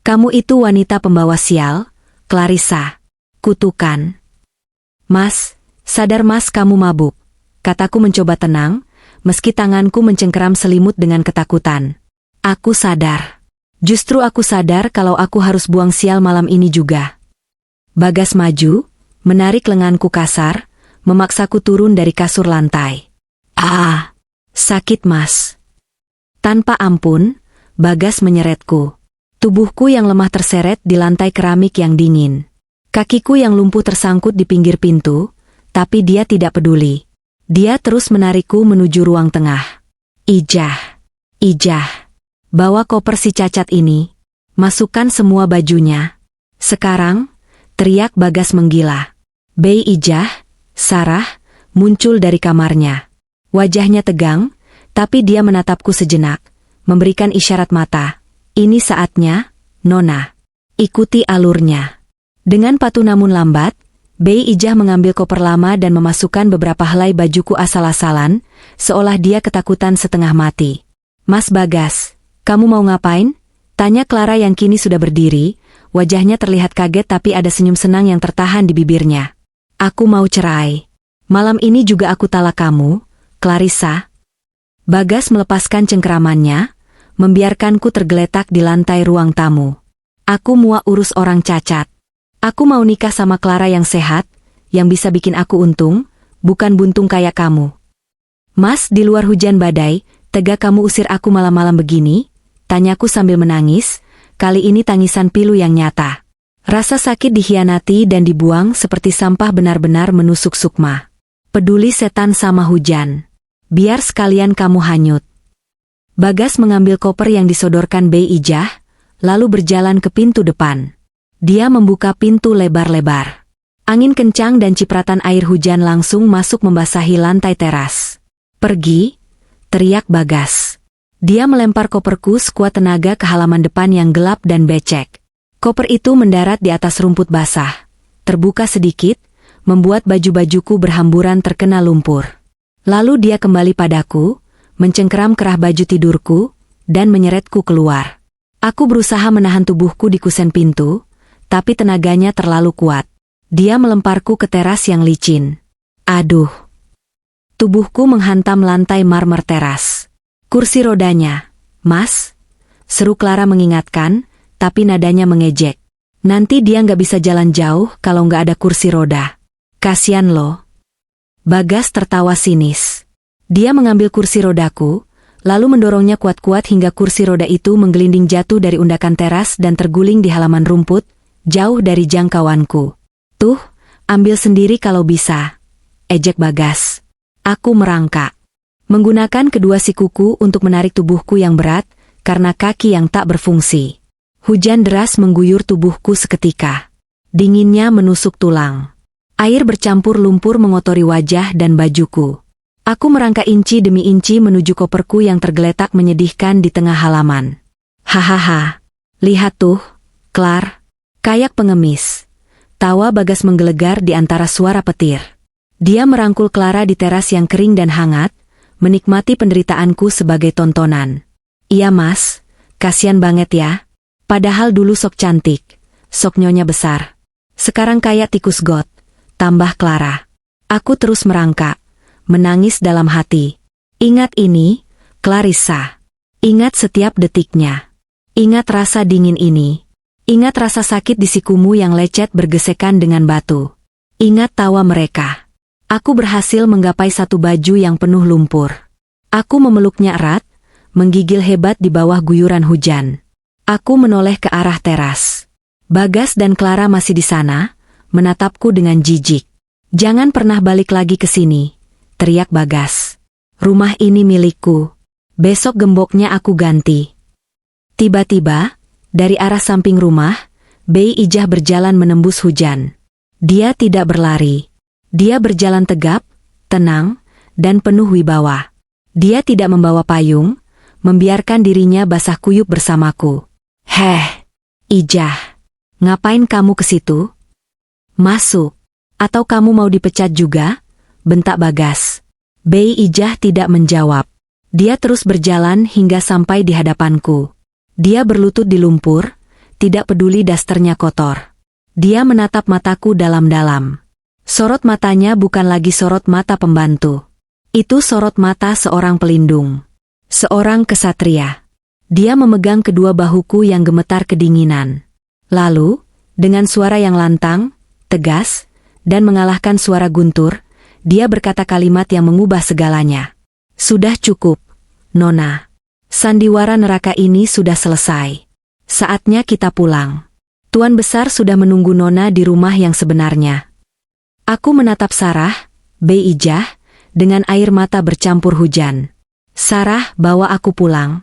Kamu itu wanita pembawa sial, Clarissa. Kutukan." "Mas, sadar mas kamu mabuk," kataku mencoba tenang, meski tanganku mencengkeram selimut dengan ketakutan. "Aku sadar. Justru aku sadar kalau aku harus buang sial malam ini juga." Bagas maju, menarik lenganku kasar, memaksaku turun dari kasur lantai. "Ah, sakit mas." Tanpa ampun, Bagas menyeretku. Tubuhku yang lemah terseret di lantai keramik yang dingin. Kakiku yang lumpuh tersangkut di pinggir pintu, tapi dia tidak peduli. Dia terus menarikku menuju ruang tengah. "Ijah, Ijah, bawa koper si cacat ini. Masukkan semua bajunya. Sekarang," teriak Bagas menggila. Bei Ijah, Sarah, muncul dari kamarnya. Wajahnya tegang, tapi dia menatapku sejenak, memberikan isyarat mata. "Ini saatnya, Nona. Ikuti alurnya." Dengan patuh namun lambat, Bei Ijah mengambil koper lama dan memasukkan beberapa helai bajuku asal-asalan, seolah dia ketakutan setengah mati. "Mas Bagas, kamu mau ngapain?" tanya Clara yang kini sudah berdiri, wajahnya terlihat kaget tapi ada senyum senang yang tertahan di bibirnya. "Aku mau cerai. Malam ini juga aku talak kamu, Clarissa." Bagas melepaskan cengkeramannya, membiarkanku tergeletak di lantai ruang tamu. "Aku muak urus orang cacat. Aku mau nikah sama Clara yang sehat, yang bisa bikin aku untung, bukan buntung kayak kamu." "Mas, di luar hujan badai, tega kamu usir aku malam-malam begini?" tanyaku sambil menangis, kali ini tangisan pilu yang nyata. Rasa sakit dikhianati dan dibuang seperti sampah benar-benar menusuk sukma. "Peduli setan sama hujan. Biar sekalian kamu hanyut." Bagas mengambil koper yang disodorkan Bei Ijah, lalu berjalan ke pintu depan. Dia membuka pintu lebar-lebar. Angin kencang dan cipratan air hujan langsung masuk membasahi lantai teras. "Pergi," teriak Bagas. Dia melempar koperku sekuat tenaga ke halaman depan yang gelap dan becek. Koper itu mendarat di atas rumput basah, terbuka sedikit, membuat baju-bajuku berhamburan terkena lumpur. Lalu dia kembali padaku, mencengkeram kerah baju tidurku, dan menyeretku keluar. Aku berusaha menahan tubuhku di kusen pintu, tapi tenaganya terlalu kuat. Dia melemparku ke teras yang licin. Aduh! Tubuhku menghantam lantai marmer teras. "Kursi rodanya, Mas?" seru Clara mengingatkan, tapi nadanya mengejek. "Nanti dia nggak bisa jalan jauh kalau nggak ada kursi roda. Kasian lo." Bagas tertawa sinis. Dia mengambil kursi rodaku, lalu mendorongnya kuat-kuat hingga kursi roda itu menggelinding jatuh dari undakan teras dan terguling di halaman rumput, jauh dari jangkauanku. "Tuh, ambil sendiri kalau bisa," ejek Bagas. Aku merangkak. Menggunakan kedua sikuku untuk menarik tubuhku yang berat, karena kaki yang tak berfungsi. Hujan deras mengguyur tubuhku seketika. Dinginnya menusuk tulang. Air bercampur lumpur mengotori wajah dan bajuku. Aku merangkak inci demi inci menuju koperku yang tergeletak menyedihkan di tengah halaman. Hahaha. Lihat tuh, Clar. Kayak pengemis. Tawa Bagas menggelegar di antara suara petir. Dia merangkul Clara di teras yang kering dan hangat, menikmati penderitaanku sebagai tontonan. Iya mas, kasian banget ya. Padahal dulu sok cantik, sok nyonya besar. Sekarang kayak tikus got, tambah Clara. Aku terus merangkak, menangis dalam hati. Ingat ini, Clarissa. Ingat setiap detiknya. Ingat rasa dingin ini. Ingat rasa sakit di sikumu yang lecet bergesekan dengan batu. Ingat tawa mereka. Aku berhasil menggapai satu baju yang penuh lumpur. Aku memeluknya erat, menggigil hebat di bawah guyuran hujan. Aku menoleh ke arah teras. Bagas dan Clara masih di sana, menatapku dengan jijik. Jangan pernah balik lagi ke sini, teriak Bagas. Rumah ini milikku. Besok gemboknya aku ganti. Tiba-tiba, dari arah samping rumah, Bei Ijah berjalan menembus hujan. Dia tidak berlari. Dia berjalan tegap, tenang, dan penuh wibawa. Dia tidak membawa payung, membiarkan dirinya basah kuyup bersamaku. Heh, Ijah, ngapain kamu ke situ? Masuk. Atau kamu mau dipecat juga? Bentak Bagas. Bei Ijah tidak menjawab. Dia terus berjalan hingga sampai di hadapanku. Dia berlutut di lumpur, tidak peduli dasternya kotor. Dia menatap mataku dalam-dalam. Sorot matanya bukan lagi sorot mata pembantu. Itu sorot mata seorang pelindung. Seorang kesatria. Dia memegang kedua bahuku yang gemetar kedinginan. Lalu, dengan suara yang lantang, tegas, dan mengalahkan suara guntur, dia berkata kalimat yang mengubah segalanya. Sudah cukup, Nona. Sandiwara neraka ini sudah selesai. Saatnya kita pulang. Tuan Besar sudah menunggu Nona di rumah yang sebenarnya. Aku menatap Sarah, Bei Ijah, dengan air mata bercampur hujan. Sarah, bawa aku pulang.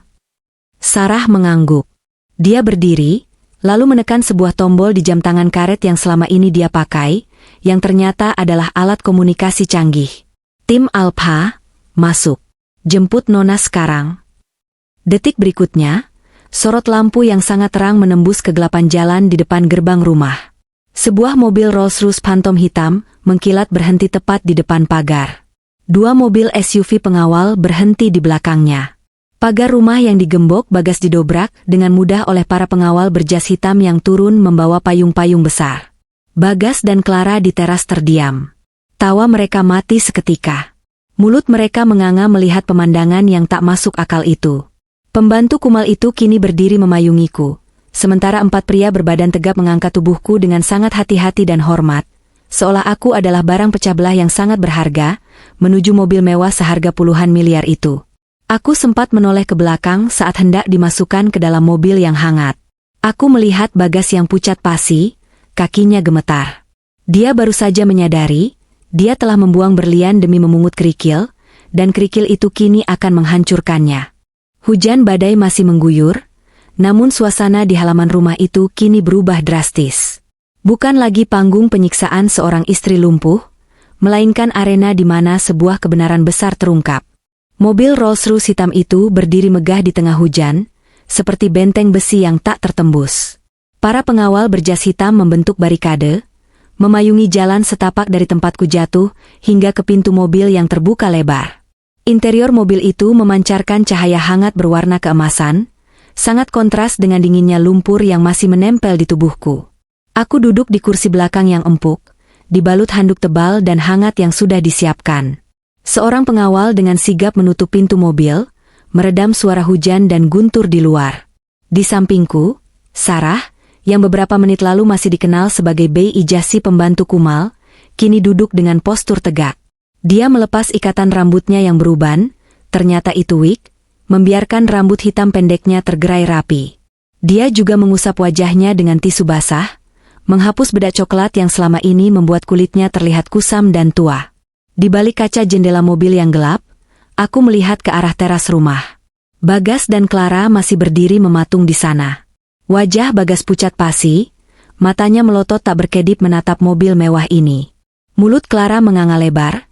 Sarah mengangguk. Dia berdiri, lalu menekan sebuah tombol di jam tangan karet yang selama ini dia pakai, yang ternyata adalah alat komunikasi canggih. Tim Alpha, masuk. Jemput Nona sekarang. Detik berikutnya, sorot lampu yang sangat terang menembus kegelapan jalan di depan gerbang rumah. Sebuah mobil Rolls-Royce Phantom hitam mengkilat berhenti tepat di depan pagar. Dua mobil SUV pengawal berhenti di belakangnya. Pagar rumah yang digembok Bagas didobrak dengan mudah oleh para pengawal berjas hitam yang turun membawa payung-payung besar. Bagas dan Clara di teras terdiam. Tawa mereka mati seketika. Mulut mereka menganga melihat pemandangan yang tak masuk akal itu. Pembantu kumal itu kini berdiri memayungiku. Sementara empat pria berbadan tegap mengangkat tubuhku dengan sangat hati-hati dan hormat, seolah aku adalah barang pecah belah yang sangat berharga, menuju mobil mewah seharga puluhan miliar itu. Aku sempat menoleh ke belakang saat hendak dimasukkan ke dalam mobil yang hangat. Aku melihat Bagas yang pucat pasi, kakinya gemetar. Dia baru saja menyadari, dia telah membuang berlian demi memungut kerikil, dan kerikil itu kini akan menghancurkannya. Hujan badai masih mengguyur, namun suasana di halaman rumah itu kini berubah drastis. Bukan lagi panggung penyiksaan seorang istri lumpuh, melainkan arena di mana sebuah kebenaran besar terungkap. Mobil Rolls-Royce hitam itu berdiri megah di tengah hujan, seperti benteng besi yang tak tertembus. Para pengawal berjas hitam membentuk barikade, memayungi jalan setapak dari tempatku jatuh hingga ke pintu mobil yang terbuka lebar. Interior mobil itu memancarkan cahaya hangat berwarna keemasan, sangat kontras dengan dinginnya lumpur yang masih menempel di tubuhku. Aku duduk di kursi belakang yang empuk, dibalut handuk tebal dan hangat yang sudah disiapkan. Seorang pengawal dengan sigap menutup pintu mobil, meredam suara hujan dan guntur di luar. Di sampingku, Sarah, yang beberapa menit lalu masih dikenal sebagai Bei Ijah si pembantu kumal, kini duduk dengan postur tegak. Dia melepas ikatan rambutnya yang beruban, ternyata itu wig, membiarkan rambut hitam pendeknya tergerai rapi. Dia juga mengusap wajahnya dengan tisu basah, menghapus bedak coklat yang selama ini membuat kulitnya terlihat kusam dan tua. Di balik kaca jendela mobil yang gelap, aku melihat ke arah teras rumah. Bagas dan Clara masih berdiri mematung di sana. Wajah Bagas pucat pasi, matanya melotot tak berkedip menatap mobil mewah ini. Mulut Clara menganga lebar,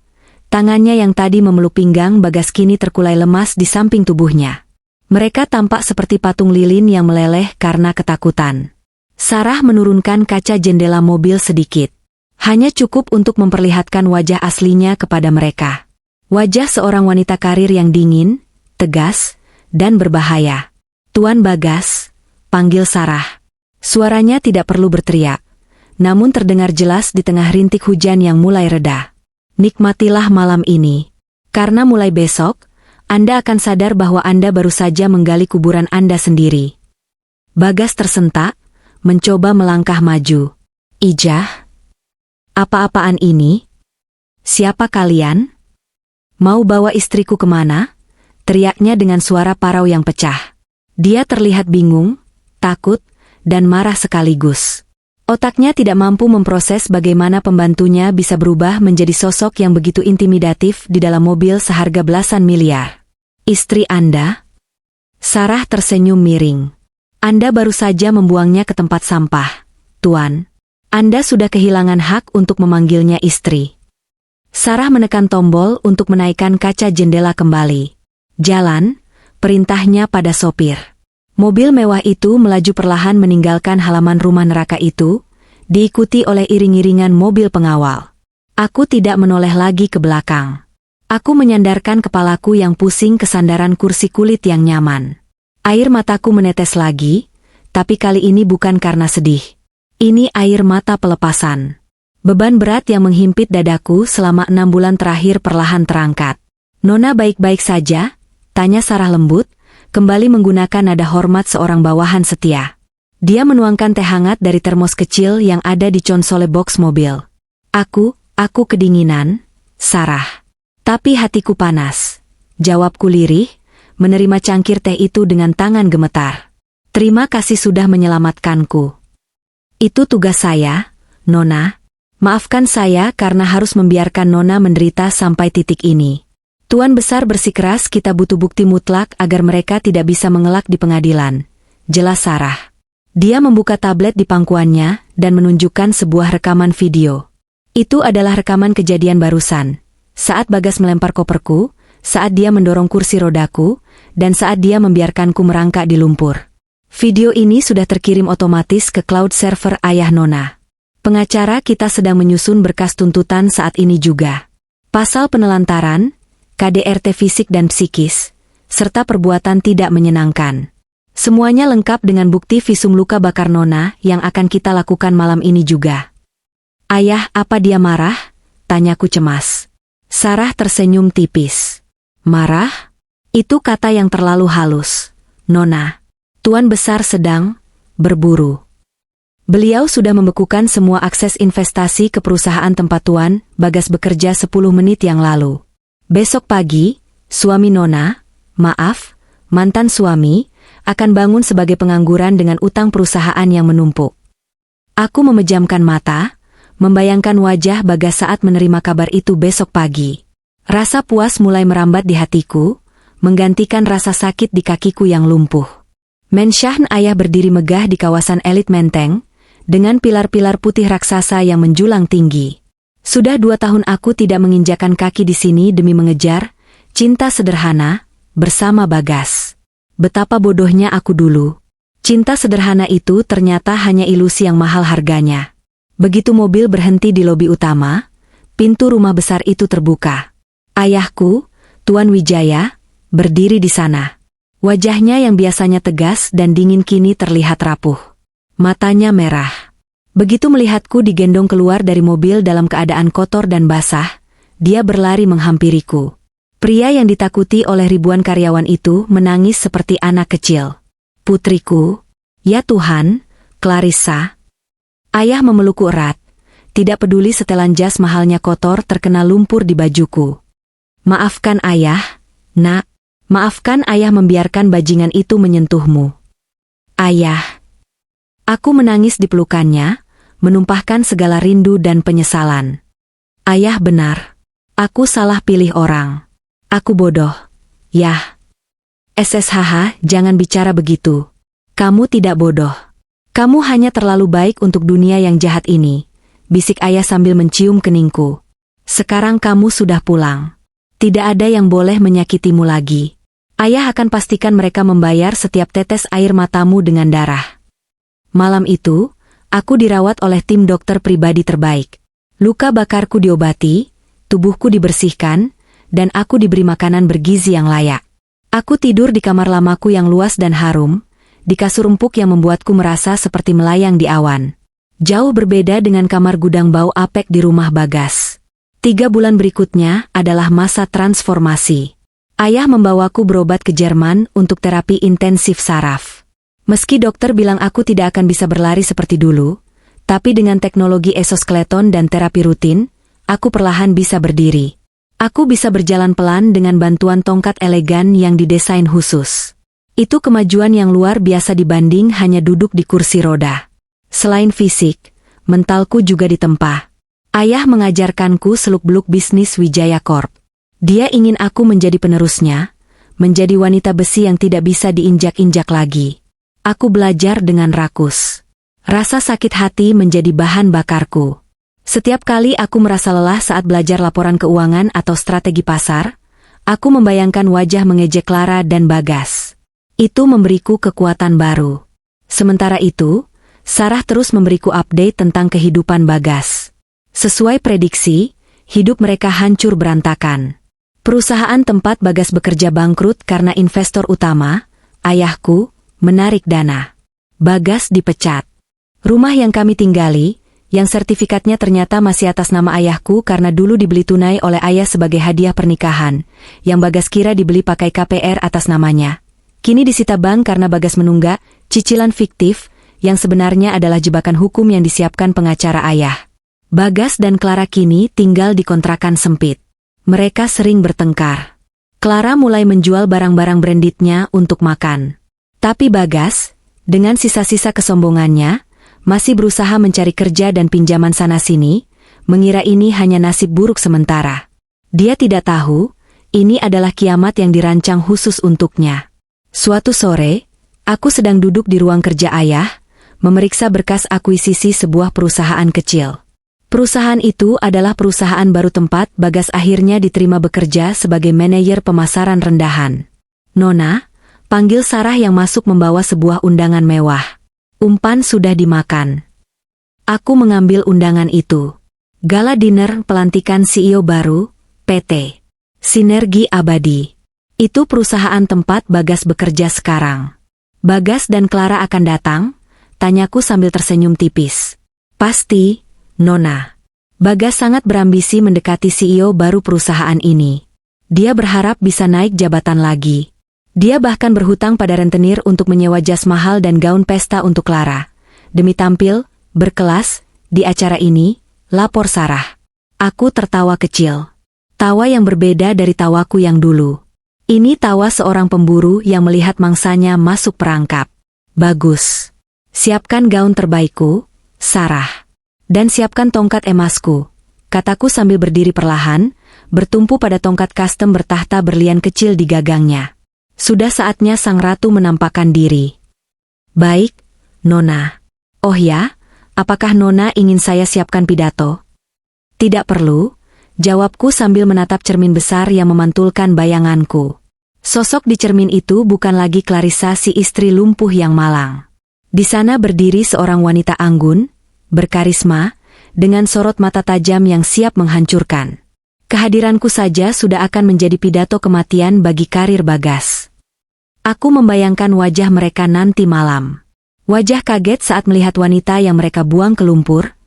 tangannya yang tadi memeluk pinggang Bagas kini terkulai lemas di samping tubuhnya. Mereka tampak seperti patung lilin yang meleleh karena ketakutan. Sarah menurunkan kaca jendela mobil sedikit. Hanya cukup untuk memperlihatkan wajah aslinya kepada mereka. Wajah seorang wanita karir yang dingin, tegas, dan berbahaya. "Tuan Bagas," panggil Sarah. Suaranya tidak perlu berteriak, namun terdengar jelas di tengah rintik hujan yang mulai reda. "Nikmatilah malam ini. Karena mulai besok, Anda akan sadar bahwa Anda baru saja menggali kuburan Anda sendiri." Bagas tersentak, mencoba melangkah maju. "Ijah, apa-apaan ini? Siapa kalian? Mau bawa istriku kemana?" teriaknya dengan suara parau yang pecah. Dia terlihat bingung, takut, dan marah sekaligus. Otaknya tidak mampu memproses bagaimana pembantunya bisa berubah menjadi sosok yang begitu intimidatif di dalam mobil seharga belasan miliar. "Istri Anda?" Sarah tersenyum miring. "Anda baru saja membuangnya ke tempat sampah, Tuan. Anda sudah kehilangan hak untuk memanggilnya istri." Sarah menekan tombol untuk menaikkan kaca jendela kembali. "Jalan," perintahnya pada sopir. Mobil mewah itu melaju perlahan meninggalkan halaman rumah neraka itu, diikuti oleh iring-iringan mobil pengawal. Aku tidak menoleh lagi ke belakang. Aku menyandarkan kepalaku yang pusing ke sandaran kursi kulit yang nyaman. Air mataku menetes lagi, tapi kali ini bukan karena sedih. Ini air mata pelepasan. Beban berat yang menghimpit dadaku selama 6 bulan terakhir perlahan terangkat. "Nona baik-baik saja?" tanya Sarah lembut, kembali menggunakan nada hormat seorang bawahan setia. Dia menuangkan teh hangat dari termos kecil yang ada di konsole box mobil. Aku kedinginan, Sarah. Tapi hatiku panas. Jawabku lirih, menerima cangkir teh itu dengan tangan gemetar. "Terima kasih sudah menyelamatkanku. Itu tugas saya, Nona. Maafkan saya karena harus membiarkan Nona menderita sampai titik ini. Tuan Besar bersikeras kita butuh bukti mutlak agar mereka tidak bisa mengelak di pengadilan," jelas Sarah. Dia membuka tablet di pangkuannya dan menunjukkan sebuah rekaman video. Itu adalah rekaman kejadian barusan. Saat Bagas melempar koperku, saat dia mendorong kursi rodaku, dan saat dia membiarkanku merangkak di lumpur. Video ini sudah terkirim otomatis ke cloud server ayah Nona. Pengacara kita sedang menyusun berkas tuntutan saat ini juga. Pasal penelantaran, KDRT fisik dan psikis, serta perbuatan tidak menyenangkan. Semuanya lengkap dengan bukti visum luka bakar Nona yang akan kita lakukan malam ini juga. "Ayah, apa dia marah?" tanyaku cemas. Sarah tersenyum tipis. "Marah? Itu kata yang terlalu halus, Nona. Tuan Besar sedang berburu. Beliau sudah membekukan semua akses investasi ke perusahaan tempat Tuan Bagas bekerja 10 menit yang lalu. Besok pagi, suami Nona, maaf, mantan suami, akan bangun sebagai pengangguran dengan utang perusahaan yang menumpuk." Aku memejamkan mata, membayangkan wajah Bagas saat menerima kabar itu besok pagi. Rasa puas mulai merambat di hatiku, menggantikan rasa sakit di kakiku yang lumpuh. Mensyahn ayah berdiri megah di kawasan elit Menteng, dengan pilar-pilar putih raksasa yang menjulang tinggi. Sudah 2 tahun aku tidak menginjakan kaki di sini demi mengejar cinta sederhana bersama Bagas. Betapa bodohnya aku dulu. Cinta sederhana itu ternyata hanya ilusi yang mahal harganya. Begitu mobil berhenti di lobi utama, pintu rumah besar itu terbuka. Ayahku, Tuan Wijaya, berdiri di sana. Wajahnya yang biasanya tegas dan dingin kini terlihat rapuh. Matanya merah. Begitu melihatku digendong keluar dari mobil dalam keadaan kotor dan basah, dia berlari menghampiriku. Pria yang ditakuti oleh ribuan karyawan itu menangis seperti anak kecil. "Putriku, ya Tuhan, Clarissa." Ayah memelukku erat, tidak peduli setelan jas mahalnya kotor terkena lumpur di bajuku. "Maafkan ayah, nak. Maafkan ayah membiarkan bajingan itu menyentuhmu." "Ayah." Aku menangis di pelukannya, menumpahkan segala rindu dan penyesalan. "Ayah benar. Aku salah pilih orang. Aku bodoh. Yah. SSHH, jangan bicara begitu. Kamu tidak bodoh. Kamu hanya terlalu baik untuk dunia yang jahat ini, bisik ayah sambil mencium keningku. Sekarang kamu sudah pulang. Tidak ada yang boleh menyakitimu lagi. Ayah akan pastikan mereka membayar setiap tetes air matamu dengan darah. Malam itu, aku dirawat oleh tim dokter pribadi terbaik. Luka bakarku diobati, tubuhku dibersihkan, dan aku diberi makanan bergizi yang layak. Aku tidur di kamar lamaku yang luas dan harum, di kasur empuk yang membuatku merasa seperti melayang di awan. Jauh berbeda dengan kamar gudang bau apek di rumah Bagas. 3 bulan berikutnya adalah masa transformasi. Ayah membawaku berobat ke Jerman untuk terapi intensif saraf. Meski dokter bilang aku tidak akan bisa berlari seperti dulu, tapi dengan teknologi exoskeleton dan terapi rutin, aku perlahan bisa berdiri. Aku bisa berjalan pelan dengan bantuan tongkat elegan yang didesain khusus. Itu kemajuan yang luar biasa dibanding hanya duduk di kursi roda. Selain fisik, mentalku juga ditempa. Ayah mengajarkanku seluk-beluk bisnis Wijaya Corp. Dia ingin aku menjadi penerusnya, menjadi wanita besi yang tidak bisa diinjak-injak lagi. Aku belajar dengan rakus. Rasa sakit hati menjadi bahan bakarku. Setiap kali aku merasa lelah saat belajar laporan keuangan atau strategi pasar, aku membayangkan wajah mengejek Clara dan Bagas. Itu memberiku kekuatan baru. Sementara itu, Sarah terus memberiku update tentang kehidupan Bagas. Sesuai prediksi, hidup mereka hancur berantakan. Perusahaan tempat Bagas bekerja bangkrut karena investor utama, ayahku, menarik dana. Bagas dipecat. Rumah yang kami tinggali, yang sertifikatnya ternyata masih atas nama ayahku karena dulu dibeli tunai oleh ayah sebagai hadiah pernikahan, yang Bagas kira dibeli pakai KPR atas namanya. Kini disita bank karena Bagas menunggak, cicilan fiktif, yang sebenarnya adalah jebakan hukum yang disiapkan pengacara ayah. Bagas dan Clara kini tinggal di kontrakan sempit. Mereka sering bertengkar. Clara mulai menjual barang-barang brandednya untuk makan. Tapi Bagas, dengan sisa-sisa kesombongannya, masih berusaha mencari kerja dan pinjaman sana-sini, mengira ini hanya nasib buruk sementara. Dia tidak tahu, ini adalah kiamat yang dirancang khusus untuknya. Suatu sore, aku sedang duduk di ruang kerja ayah, memeriksa berkas akuisisi sebuah perusahaan kecil. Perusahaan itu adalah perusahaan baru tempat Bagas akhirnya diterima bekerja sebagai manajer pemasaran rendahan. Nona, panggil Sarah yang masuk membawa sebuah undangan mewah. Umpan sudah dimakan. Aku mengambil undangan itu. Gala dinner pelantikan CEO baru, PT Sinergi Abadi. Itu perusahaan tempat Bagas bekerja sekarang. Bagas dan Clara akan datang? Tanyaku sambil tersenyum tipis. Pasti, Nona. Bagas sangat berambisi mendekati CEO baru perusahaan ini. Dia berharap bisa naik jabatan lagi. Dia bahkan berhutang pada rentenir untuk menyewa jas mahal dan gaun pesta untuk Clara. Demi tampil, berkelas, di acara ini, lapor Sarah. Aku tertawa kecil. Tawa yang berbeda dari tawaku yang dulu. Ini tawa seorang pemburu yang melihat mangsanya masuk perangkap. Bagus. Siapkan gaun terbaikku, Sarah. Dan siapkan tongkat emasku, kataku sambil berdiri perlahan, bertumpu pada tongkat custom bertahta berlian kecil di gagangnya. Sudah saatnya sang ratu menampakkan diri. Baik, Nona. Oh ya, apakah Nona ingin saya siapkan pidato? Tidak perlu, jawabku sambil menatap cermin besar yang memantulkan bayanganku. Sosok di cermin itu bukan lagi Clarissa si istri lumpuh yang malang. Di sana berdiri seorang wanita anggun, berkarisma, dengan sorot mata tajam yang siap menghancurkan. Kehadiranku saja sudah akan menjadi pidato kematian bagi karir Bagas. Aku membayangkan wajah mereka nanti malam. Wajah kaget saat melihat wanita yang mereka buang ke lumpur,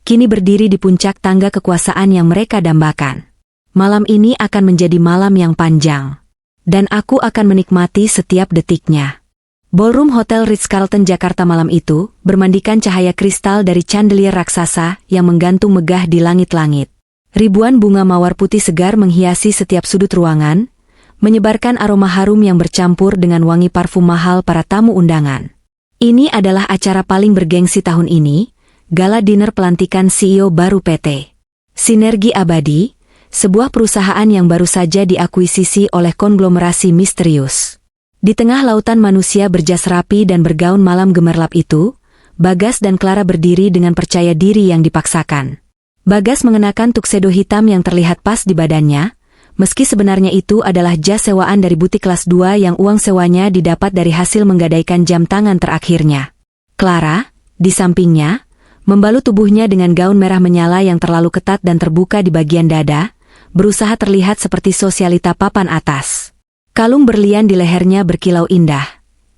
kini berdiri di puncak tangga kekuasaan yang mereka dambakan. Malam ini akan menjadi malam yang panjang. Dan aku akan menikmati setiap detiknya. Ballroom Hotel Ritz-Carlton Jakarta malam itu bermandikan cahaya kristal dari chandelier raksasa yang menggantung megah di langit-langit. Ribuan bunga mawar putih segar menghiasi setiap sudut ruangan, menyebarkan aroma harum yang bercampur dengan wangi parfum mahal para tamu undangan. Ini adalah acara paling bergengsi tahun ini, gala dinner pelantikan CEO baru PT Sinergi Abadi, sebuah perusahaan yang baru saja diakuisisi oleh konglomerasi misterius. Di tengah lautan manusia berjas rapi dan bergaun malam gemerlap itu, Bagas dan Clara berdiri dengan percaya diri yang dipaksakan. Bagas mengenakan tuxedo hitam yang terlihat pas di badannya, meski sebenarnya itu adalah jas sewaan dari butik kelas 2 yang uang sewanya didapat dari hasil menggadaikan jam tangan terakhirnya. Clara, di sampingnya, membalut tubuhnya dengan gaun merah menyala yang terlalu ketat dan terbuka di bagian dada, berusaha terlihat seperti sosialita papan atas. Kalung berlian di lehernya berkilau indah,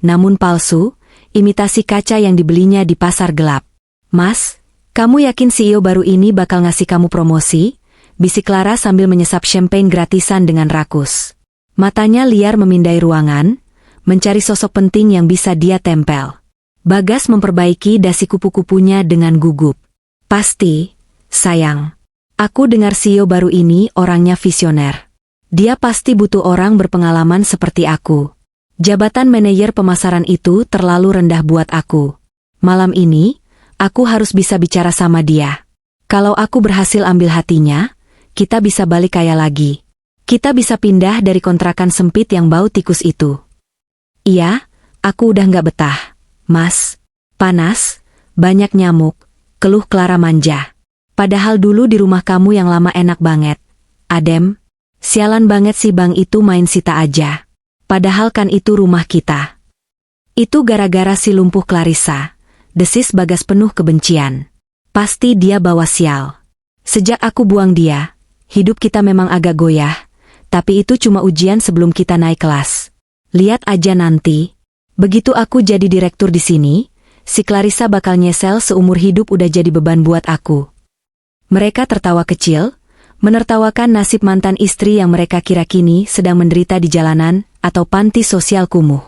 namun palsu, imitasi kaca yang dibelinya di pasar gelap. "Mas, kamu yakin CEO baru ini bakal ngasih kamu promosi?" bisik Clara sambil menyesap champagne gratisan dengan rakus. Matanya liar memindai ruangan, mencari sosok penting yang bisa dia tempel. Bagas memperbaiki dasi kupu-kupunya dengan gugup. "Pasti, sayang. Aku dengar CEO baru ini orangnya visioner. Dia pasti butuh orang berpengalaman seperti aku. Jabatan manajer pemasaran itu terlalu rendah buat aku. Malam ini, aku harus bisa bicara sama dia. Kalau aku berhasil ambil hatinya, kita bisa balik kaya lagi. Kita bisa pindah dari kontrakan sempit yang bau tikus itu." "Iya, aku udah nggak betah, Mas. Panas, banyak nyamuk," keluh Clara manja. "Padahal dulu di rumah kamu yang lama enak banget, adem. Sialan banget si Bang itu main sita aja. Padahal kan itu rumah kita." "Itu gara-gara si lumpuh Clarissa," desis Bagas penuh kebencian. "Pasti dia bawa sial. Sejak aku buang dia, hidup kita memang agak goyah, tapi itu cuma ujian sebelum kita naik kelas. Lihat aja nanti. Begitu aku jadi direktur di sini, si Clarissa bakal nyesel seumur hidup udah jadi beban buat aku." Mereka tertawa kecil, menertawakan nasib mantan istri yang mereka kira kini sedang menderita di jalanan atau panti sosial kumuh.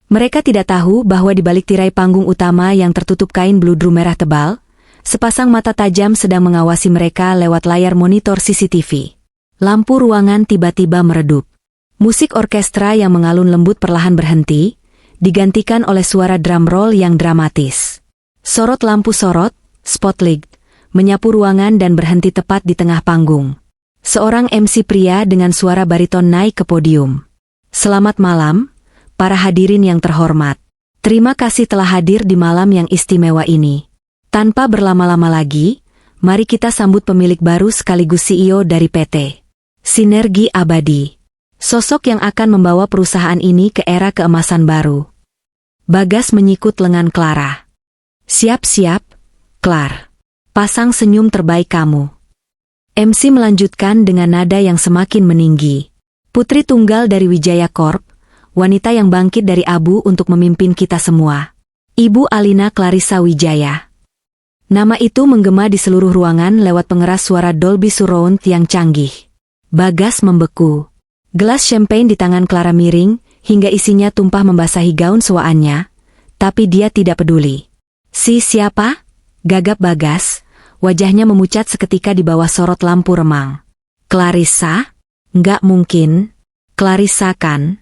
Mereka tidak tahu bahwa di balik tirai panggung utama yang tertutup kain bludru merah tebal, sepasang mata tajam sedang mengawasi mereka lewat layar monitor CCTV. Lampu ruangan tiba-tiba meredup. Musik orkestra yang mengalun lembut perlahan berhenti, digantikan oleh suara drum roll yang dramatis. Sorot lampu sorot, spotlight, menyapu ruangan dan berhenti tepat di tengah panggung. Seorang MC pria dengan suara bariton naik ke podium. "Selamat malam, para hadirin yang terhormat. Terima kasih telah hadir di malam yang istimewa ini. Tanpa berlama-lama lagi, mari kita sambut pemilik baru sekaligus CEO dari PT Sinergi Abadi. Sosok yang akan membawa perusahaan ini ke era keemasan baru." Bagas menyikut lengan Clara. "Siap-siap, Clar. Pasang senyum terbaik kamu." MC melanjutkan dengan nada yang semakin meninggi. "Putri tunggal dari Wijaya Corp, wanita yang bangkit dari abu untuk memimpin kita semua. Ibu Alina Clarissa Wijaya." Nama itu menggema di seluruh ruangan lewat pengeras suara Dolby Surround yang canggih. Bagas membeku. Gelas champagne di tangan Clara miring, hingga isinya tumpah membasahi gaun sewaannya, tapi dia tidak peduli. "Si siapa?" gagap Bagas, wajahnya memucat seketika di bawah sorot lampu remang. "Clarissa? Nggak mungkin. Clarissa kan?"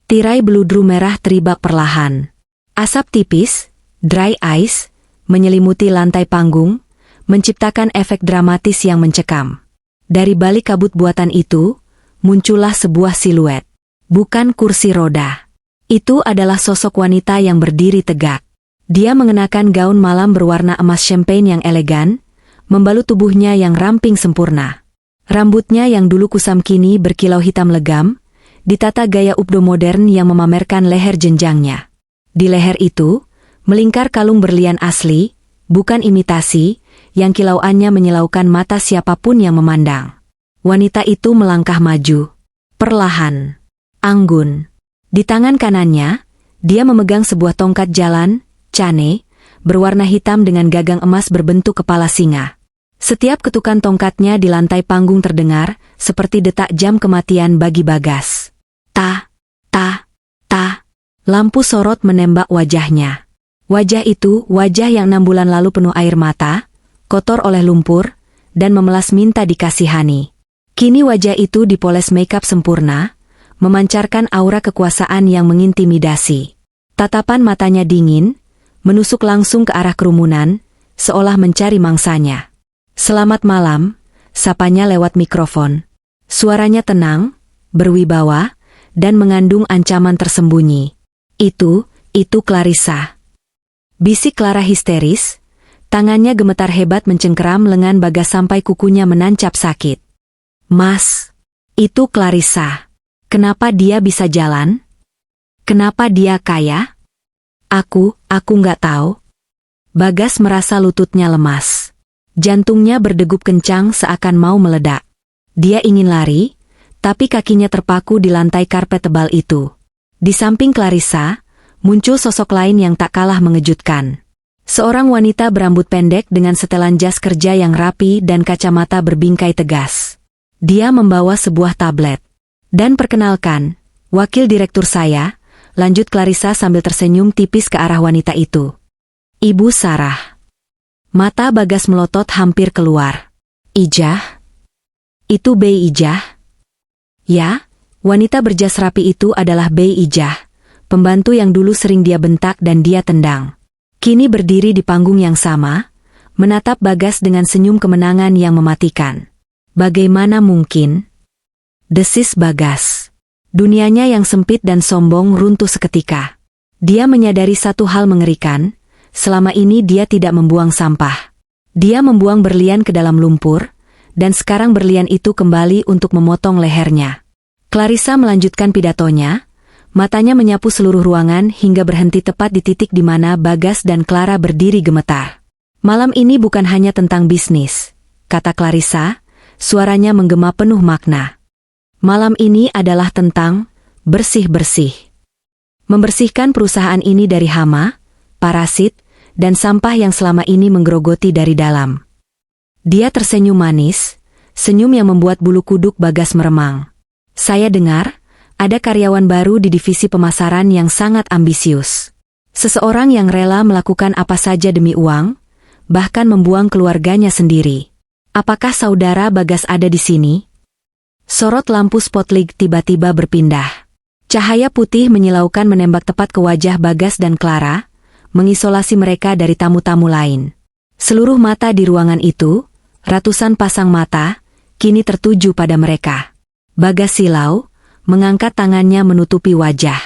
Tirai beludru merah teribak perlahan. Asap tipis, dry ice, menyelimuti lantai panggung, menciptakan efek dramatis yang mencekam. Dari balik kabut buatan itu, muncullah sebuah siluet. Bukan kursi roda. Itu adalah sosok wanita yang berdiri tegak. Dia mengenakan gaun malam berwarna emas champagne yang elegan, membalut tubuhnya yang ramping sempurna. Rambutnya yang dulu kusam kini berkilau hitam legam, ditata gaya ubdo modern yang memamerkan leher jenjangnya. Di leher itu, melingkar kalung berlian asli, bukan imitasi, yang kilauannya menyilaukan mata siapapun yang memandang. Wanita itu melangkah maju. Perlahan. Anggun. Di tangan kanannya, dia memegang sebuah tongkat jalan, cane, berwarna hitam dengan gagang emas berbentuk kepala singa. Setiap ketukan tongkatnya di lantai panggung terdengar, seperti detak jam kematian bagi Bagas. Ta, ta, ta. Lampu sorot menembak wajahnya. Wajah itu, wajah yang 6 bulan lalu penuh air mata, kotor oleh lumpur, dan memelas minta dikasihani. Kini wajah itu dipoles makeup sempurna, memancarkan aura kekuasaan yang mengintimidasi. Tatapan matanya dingin, menusuk langsung ke arah kerumunan, seolah mencari mangsanya. "Selamat malam, Sapanya lewat mikrofon. Suaranya tenang, berwibawa, dan mengandung ancaman tersembunyi. Itu Clarissa. Bisik Clara histeris, tangannya gemetar hebat mencengkeram lengan Bagas sampai kukunya menancap sakit. Mas, itu Clarissa. Kenapa dia bisa jalan? Kenapa dia kaya? Aku nggak tahu. Bagas merasa lututnya lemas. Jantungnya berdegup kencang seakan mau meledak. Dia ingin lari, tapi kakinya terpaku di lantai karpet tebal itu. Di samping Clarissa, muncul sosok lain yang tak kalah mengejutkan. Seorang wanita berambut pendek dengan setelan jas kerja yang rapi dan kacamata berbingkai tegas. Dia membawa sebuah tablet. Dan perkenalkan, wakil direktur saya, lanjut Clarissa sambil tersenyum tipis ke arah wanita itu. Ibu Sarah. Mata Bagas melotot hampir keluar. Ijah? Itu Bei Ijah? Ya, wanita berjas rapi itu adalah Bei Ijah, pembantu yang dulu sering dia bentak dan dia tendang. Kini berdiri di panggung yang sama, menatap Bagas dengan senyum kemenangan yang mematikan. Bagaimana mungkin? Desis Bagas. Dunianya yang sempit dan sombong runtuh seketika. Dia menyadari satu hal mengerikan, selama ini dia tidak membuang sampah. Dia membuang berlian ke dalam lumpur, dan sekarang berlian itu kembali untuk memotong lehernya. Clarissa melanjutkan pidatonya, matanya menyapu seluruh ruangan hingga berhenti tepat di titik di mana Bagas dan Clara berdiri gemetar. Malam ini bukan hanya tentang bisnis, kata Clarissa, suaranya menggema penuh makna. Malam ini adalah tentang bersih-bersih. Membersihkan perusahaan ini dari hama, parasit, dan sampah yang selama ini menggerogoti dari dalam. Dia tersenyum manis, senyum yang membuat bulu kuduk Bagas meremang. Saya dengar, ada karyawan baru di divisi pemasaran yang sangat ambisius. Seseorang yang rela melakukan apa saja demi uang, bahkan membuang keluarganya sendiri. Apakah saudara Bagas ada di sini? Sorot lampu spotlight tiba-tiba berpindah. Cahaya putih menyilaukan menembak tepat ke wajah Bagas dan Clara, mengisolasi mereka dari tamu-tamu lain. Seluruh mata di ruangan itu, ratusan pasang mata, kini tertuju pada mereka. Bagas silau, mengangkat tangannya menutupi wajah.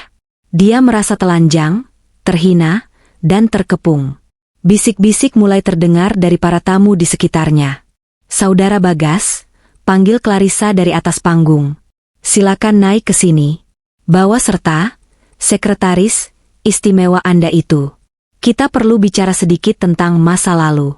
Dia merasa telanjang, terhina, dan terkepung. Bisik-bisik mulai terdengar dari para tamu di sekitarnya. Saudara Bagas, panggil Clarissa dari atas panggung. Silakan naik ke sini. Bawa serta sekretaris istimewa Anda itu. Kita perlu bicara sedikit tentang masa lalu.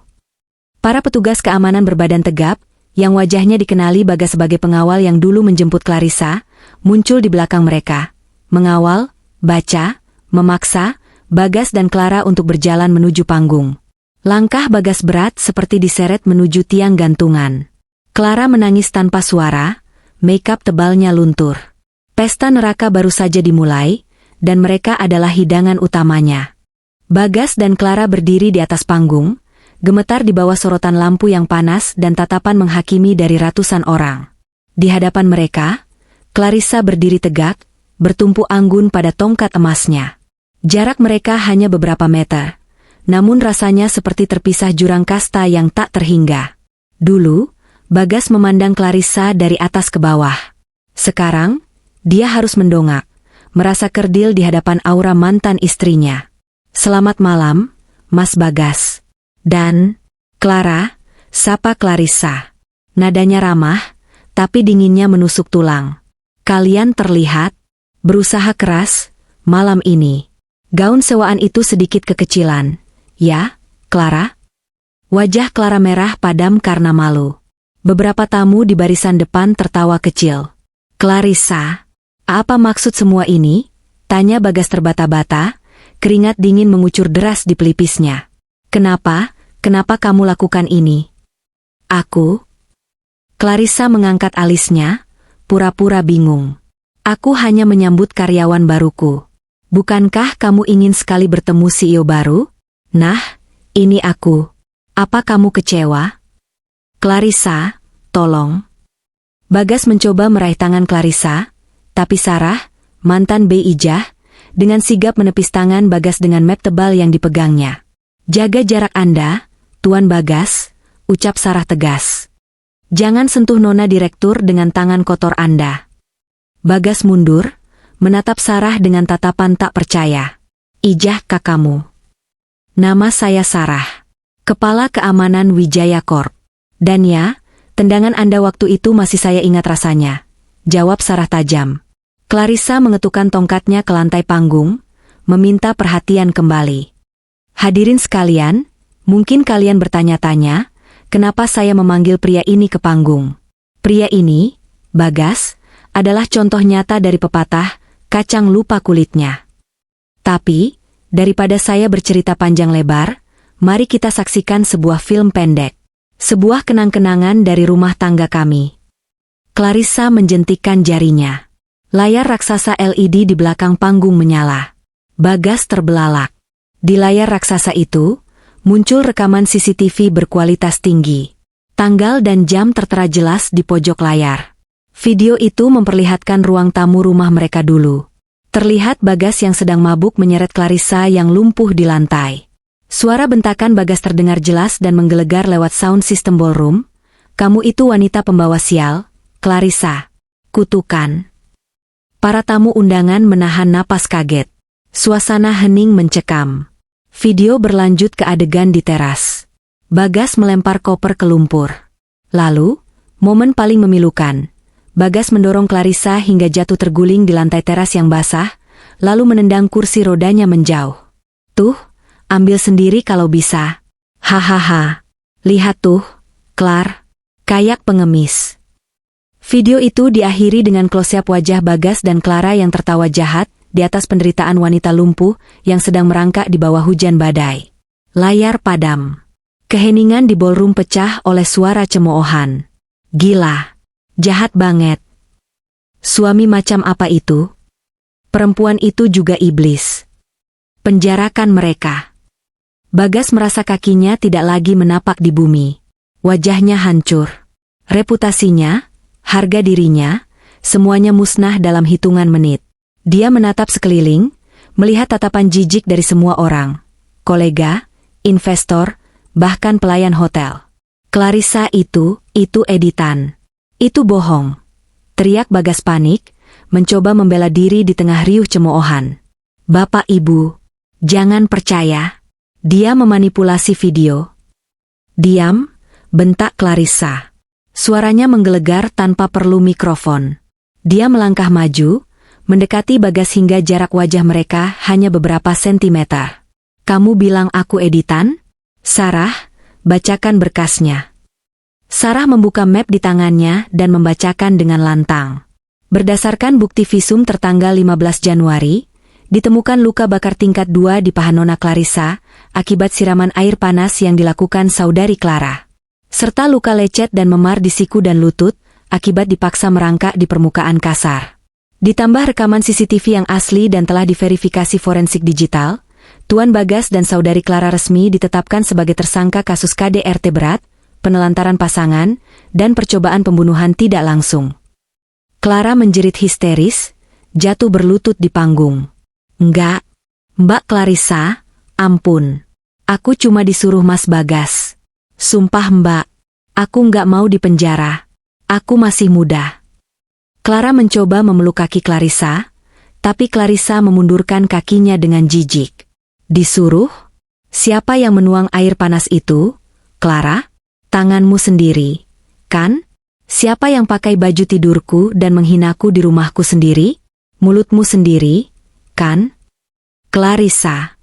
Para petugas keamanan berbadan tegap, yang wajahnya dikenali Bagas sebagai pengawal yang dulu menjemput Clarissa, muncul di belakang mereka. Mengawal, baca, memaksa, Bagas dan Clara untuk berjalan menuju panggung. Langkah Bagas berat seperti diseret menuju tiang gantungan. Clara menangis tanpa suara, makeup tebalnya luntur. Pesta neraka baru saja dimulai, dan mereka adalah hidangan utamanya. Bagas dan Clara berdiri di atas panggung, gemetar di bawah sorotan lampu yang panas dan tatapan menghakimi dari ratusan orang. Di hadapan mereka, Clarissa berdiri tegak, bertumpu anggun pada tongkat emasnya. Jarak mereka hanya beberapa meter, namun rasanya seperti terpisah jurang kasta yang tak terhingga. Dulu, Bagas memandang Clarissa dari atas ke bawah. Sekarang, dia harus mendongak, merasa kerdil di hadapan aura mantan istrinya. Selamat malam, Mas Bagas. Dan, Clara, sapa Clarissa. Nadanya ramah, tapi dinginnya menusuk tulang. Kalian terlihat berusaha keras malam ini. Gaun sewaan itu sedikit kekecilan. Ya, Clara? Wajah Clara merah padam karena malu. Beberapa tamu di barisan depan tertawa kecil. Clarissa, apa maksud semua ini? Tanya Bagas terbata-bata, keringat dingin mengucur deras di pelipisnya. Kenapa kamu lakukan ini? Aku? Clarissa mengangkat alisnya, pura-pura bingung. Aku hanya menyambut karyawan baruku. Bukankah kamu ingin sekali bertemu CEO baru? Nah, ini aku. Apa kamu kecewa? Clarissa, tolong. Bagas mencoba meraih tangan Clarissa, tapi Sarah, mantan Bei Ijah, dengan sigap menepis tangan Bagas dengan map tebal yang dipegangnya. Jaga jarak Anda, Tuan Bagas, ucap Sarah tegas. Jangan sentuh Nona Direktur dengan tangan kotor Anda. Bagas mundur, menatap Sarah dengan tatapan tak percaya. Ijah kakakmu. Nama saya Sarah. Kepala Keamanan Wijaya Corp. Dan ya, tendangan Anda waktu itu masih saya ingat rasanya. Jawab Sarah tajam. Clarissa mengetukkan tongkatnya ke lantai panggung, meminta perhatian kembali. Hadirin sekalian, mungkin kalian bertanya-tanya, kenapa saya memanggil pria ini ke panggung? Pria ini, Bagas, adalah contoh nyata dari pepatah, kacang lupa kulitnya. Tapi, daripada saya bercerita panjang lebar, mari kita saksikan sebuah film pendek. Sebuah kenang-kenangan dari rumah tangga kami. Clarissa menjentikkan jarinya. Layar raksasa LED di belakang panggung menyala. Bagas terbelalak. Di layar raksasa itu, muncul rekaman CCTV berkualitas tinggi. Tanggal dan jam tertera jelas di pojok layar. Video itu memperlihatkan ruang tamu rumah mereka dulu. Terlihat Bagas yang sedang mabuk menyeret Clarissa yang lumpuh di lantai. Suara bentakan Bagas terdengar jelas dan menggelegar lewat sound system ballroom. Kamu itu wanita pembawa sial, Clarissa. Kutukan. Para tamu undangan menahan napas kaget. Suasana hening mencekam. Video berlanjut ke adegan di teras. Bagas melempar koper ke lumpur. Lalu, momen paling memilukan. Bagas mendorong Clarissa hingga jatuh terguling di lantai teras yang basah, lalu menendang kursi rodanya menjauh. Tuh, ambil sendiri kalau bisa. Hahaha. Lihat tuh, Clar. Kayak pengemis. Video itu diakhiri dengan close-up wajah Bagas dan Clara yang tertawa jahat di atas penderitaan wanita lumpuh yang sedang merangkak di bawah hujan badai. Layar padam. Keheningan di ballroom pecah oleh suara cemoohan. Gila. Jahat banget. Suami macam apa itu? Perempuan itu juga iblis. Penjarakan mereka. Bagas merasa kakinya tidak lagi menapak di bumi. Wajahnya hancur. Reputasinya, harga dirinya, semuanya musnah dalam hitungan menit. Dia menatap sekeliling, melihat tatapan jijik dari semua orang. Kolega, investor, bahkan pelayan hotel. Clarissa itu editan. Itu bohong. Teriak Bagas panik, mencoba membela diri di tengah riuh cemoohan. Bapak Ibu, jangan percaya. Dia memanipulasi video. Diam, bentak Clarissa. Suaranya menggelegar tanpa perlu mikrofon. Dia melangkah maju, mendekati Bagas hingga jarak wajah mereka hanya beberapa sentimeter. Kamu bilang aku editan? Sarah, bacakan berkasnya. Sarah membuka map di tangannya dan membacakan dengan lantang. Berdasarkan bukti visum tertanggal 15 Januari, ditemukan luka bakar tingkat 2 di paha Nona Clarissa akibat siraman air panas yang dilakukan saudari Clara. Serta luka lecet dan memar di siku dan lutut akibat dipaksa merangkak di permukaan kasar. Ditambah rekaman CCTV yang asli dan telah diverifikasi forensik digital, Tuan Bagas dan saudari Clara resmi ditetapkan sebagai tersangka kasus KDRT berat, penelantaran pasangan, dan percobaan pembunuhan tidak langsung. Clara menjerit histeris, jatuh berlutut di panggung. Enggak, Mbak Clarissa, ampun. Aku cuma disuruh Mas Bagas. Sumpah Mbak, aku nggak mau dipenjara. Aku masih muda. Clara mencoba memeluk kaki Clarissa, tapi Clarissa memundurkan kakinya dengan jijik. Disuruh? Siapa yang menuang air panas itu? Clara? Tanganmu sendiri, kan? Siapa yang pakai baju tidurku dan menghinaku di rumahku sendiri? Mulutmu sendiri, kan? Clarissa.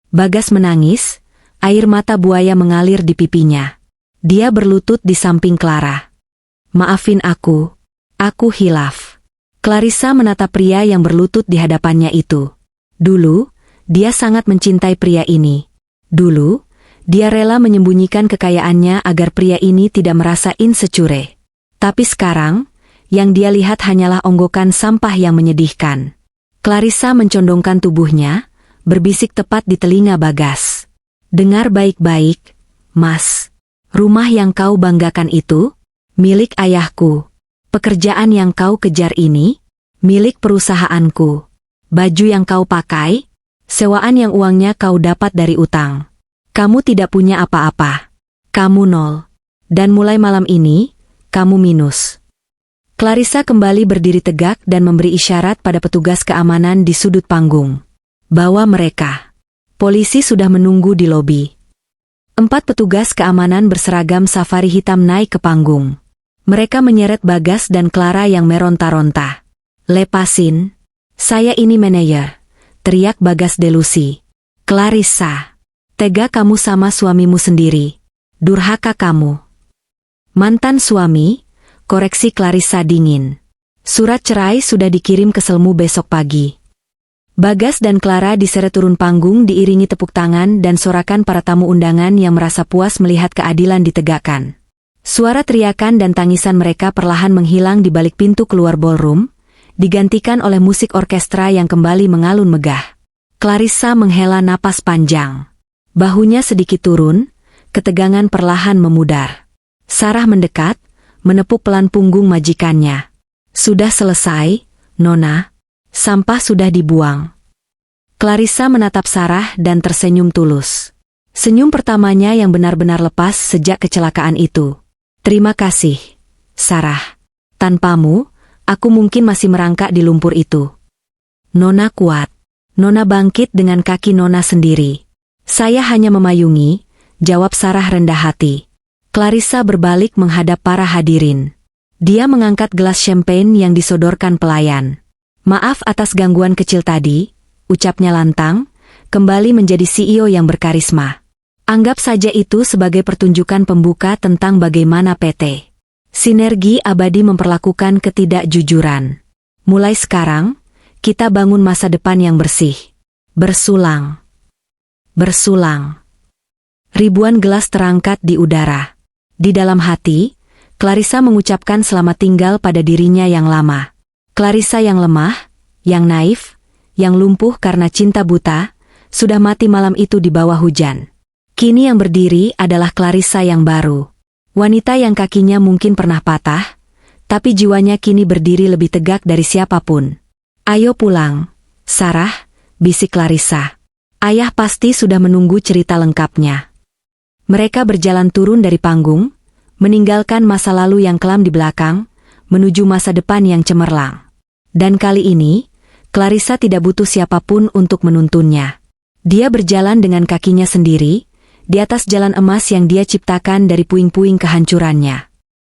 Bagas menangis, air mata buaya mengalir di pipinya. Dia berlutut di samping Clara. Maafin aku hilaf. Clarissa menatap pria yang berlutut di hadapannya itu. Dulu, dia sangat mencintai pria ini. Dulu, dia rela menyembunyikan kekayaannya agar pria ini tidak merasa insecure. Tapi sekarang, yang dia lihat hanyalah onggokan sampah yang menyedihkan. Clarissa mencondongkan tubuhnya, berbisik tepat di telinga Bagas. Dengar baik-baik, Mas. Rumah yang kau banggakan itu, milik ayahku. Pekerjaan yang kau kejar ini, milik perusahaanku. Baju yang kau pakai, sewaan yang uangnya kau dapat dari utang. Kamu tidak punya apa-apa. Kamu nol. Dan mulai malam ini, kamu minus. Clarissa kembali berdiri tegak dan memberi isyarat pada petugas keamanan di sudut panggung. Bawa mereka. Polisi sudah menunggu di lobi. 4 petugas keamanan berseragam safari hitam naik ke panggung. Mereka menyeret Bagas dan Clara yang meronta-ronta. Lepasin. Saya ini manajer, teriak Bagas delusi. Clarissa, tega kamu sama suamimu sendiri. Durhaka kamu. Mantan suami, koreksi Clarissa dingin. Surat cerai sudah dikirim ke Selmu besok pagi. Bagas dan Clara diseret turun panggung diiringi tepuk tangan dan sorakan para tamu undangan yang merasa puas melihat keadilan ditegakkan. Suara teriakan dan tangisan mereka perlahan menghilang di balik pintu keluar ballroom, digantikan oleh musik orkestra yang kembali mengalun megah. Clarissa menghela napas panjang. Bahunya sedikit turun, ketegangan perlahan memudar. Sarah mendekat, menepuk pelan punggung majikannya. Sudah selesai, Nona. Sampah sudah dibuang. Clarissa menatap Sarah dan tersenyum tulus. Senyum pertamanya yang benar-benar lepas sejak kecelakaan itu. Terima kasih, Sarah. Tanpamu, aku mungkin masih merangkak di lumpur itu. Nona kuat. Nona bangkit dengan kaki Nona sendiri. Saya hanya memayungi, jawab Sarah rendah hati. Clarissa berbalik menghadap para hadirin. Dia mengangkat gelas champagne yang disodorkan pelayan. Maaf atas gangguan kecil tadi, ucapnya lantang, kembali menjadi CEO yang berkarisma. Anggap saja itu sebagai pertunjukan pembuka tentang bagaimana PT Sinergi Abadi memperlakukan ketidakjujuran. Mulai sekarang, kita bangun masa depan yang bersih. Bersulang. Bersulang. Ribuan gelas terangkat di udara. Di dalam hati, Clarissa mengucapkan selamat tinggal pada dirinya yang lama. Clarissa yang lemah, yang naif, yang lumpuh karena cinta buta, sudah mati malam itu di bawah hujan. Kini yang berdiri adalah Clarissa yang baru. Wanita yang kakinya mungkin pernah patah, tapi jiwanya kini berdiri lebih tegak dari siapapun. Ayo pulang, Sarah, bisik Clarissa. Ayah pasti sudah menunggu cerita lengkapnya. Mereka berjalan turun dari panggung, meninggalkan masa lalu yang kelam di belakang, menuju masa depan yang cemerlang. Dan kali ini, Clarissa tidak butuh siapapun untuk menuntunnya. Dia berjalan dengan kakinya sendiri, di atas jalan emas yang dia ciptakan dari puing-puing kehancurannya.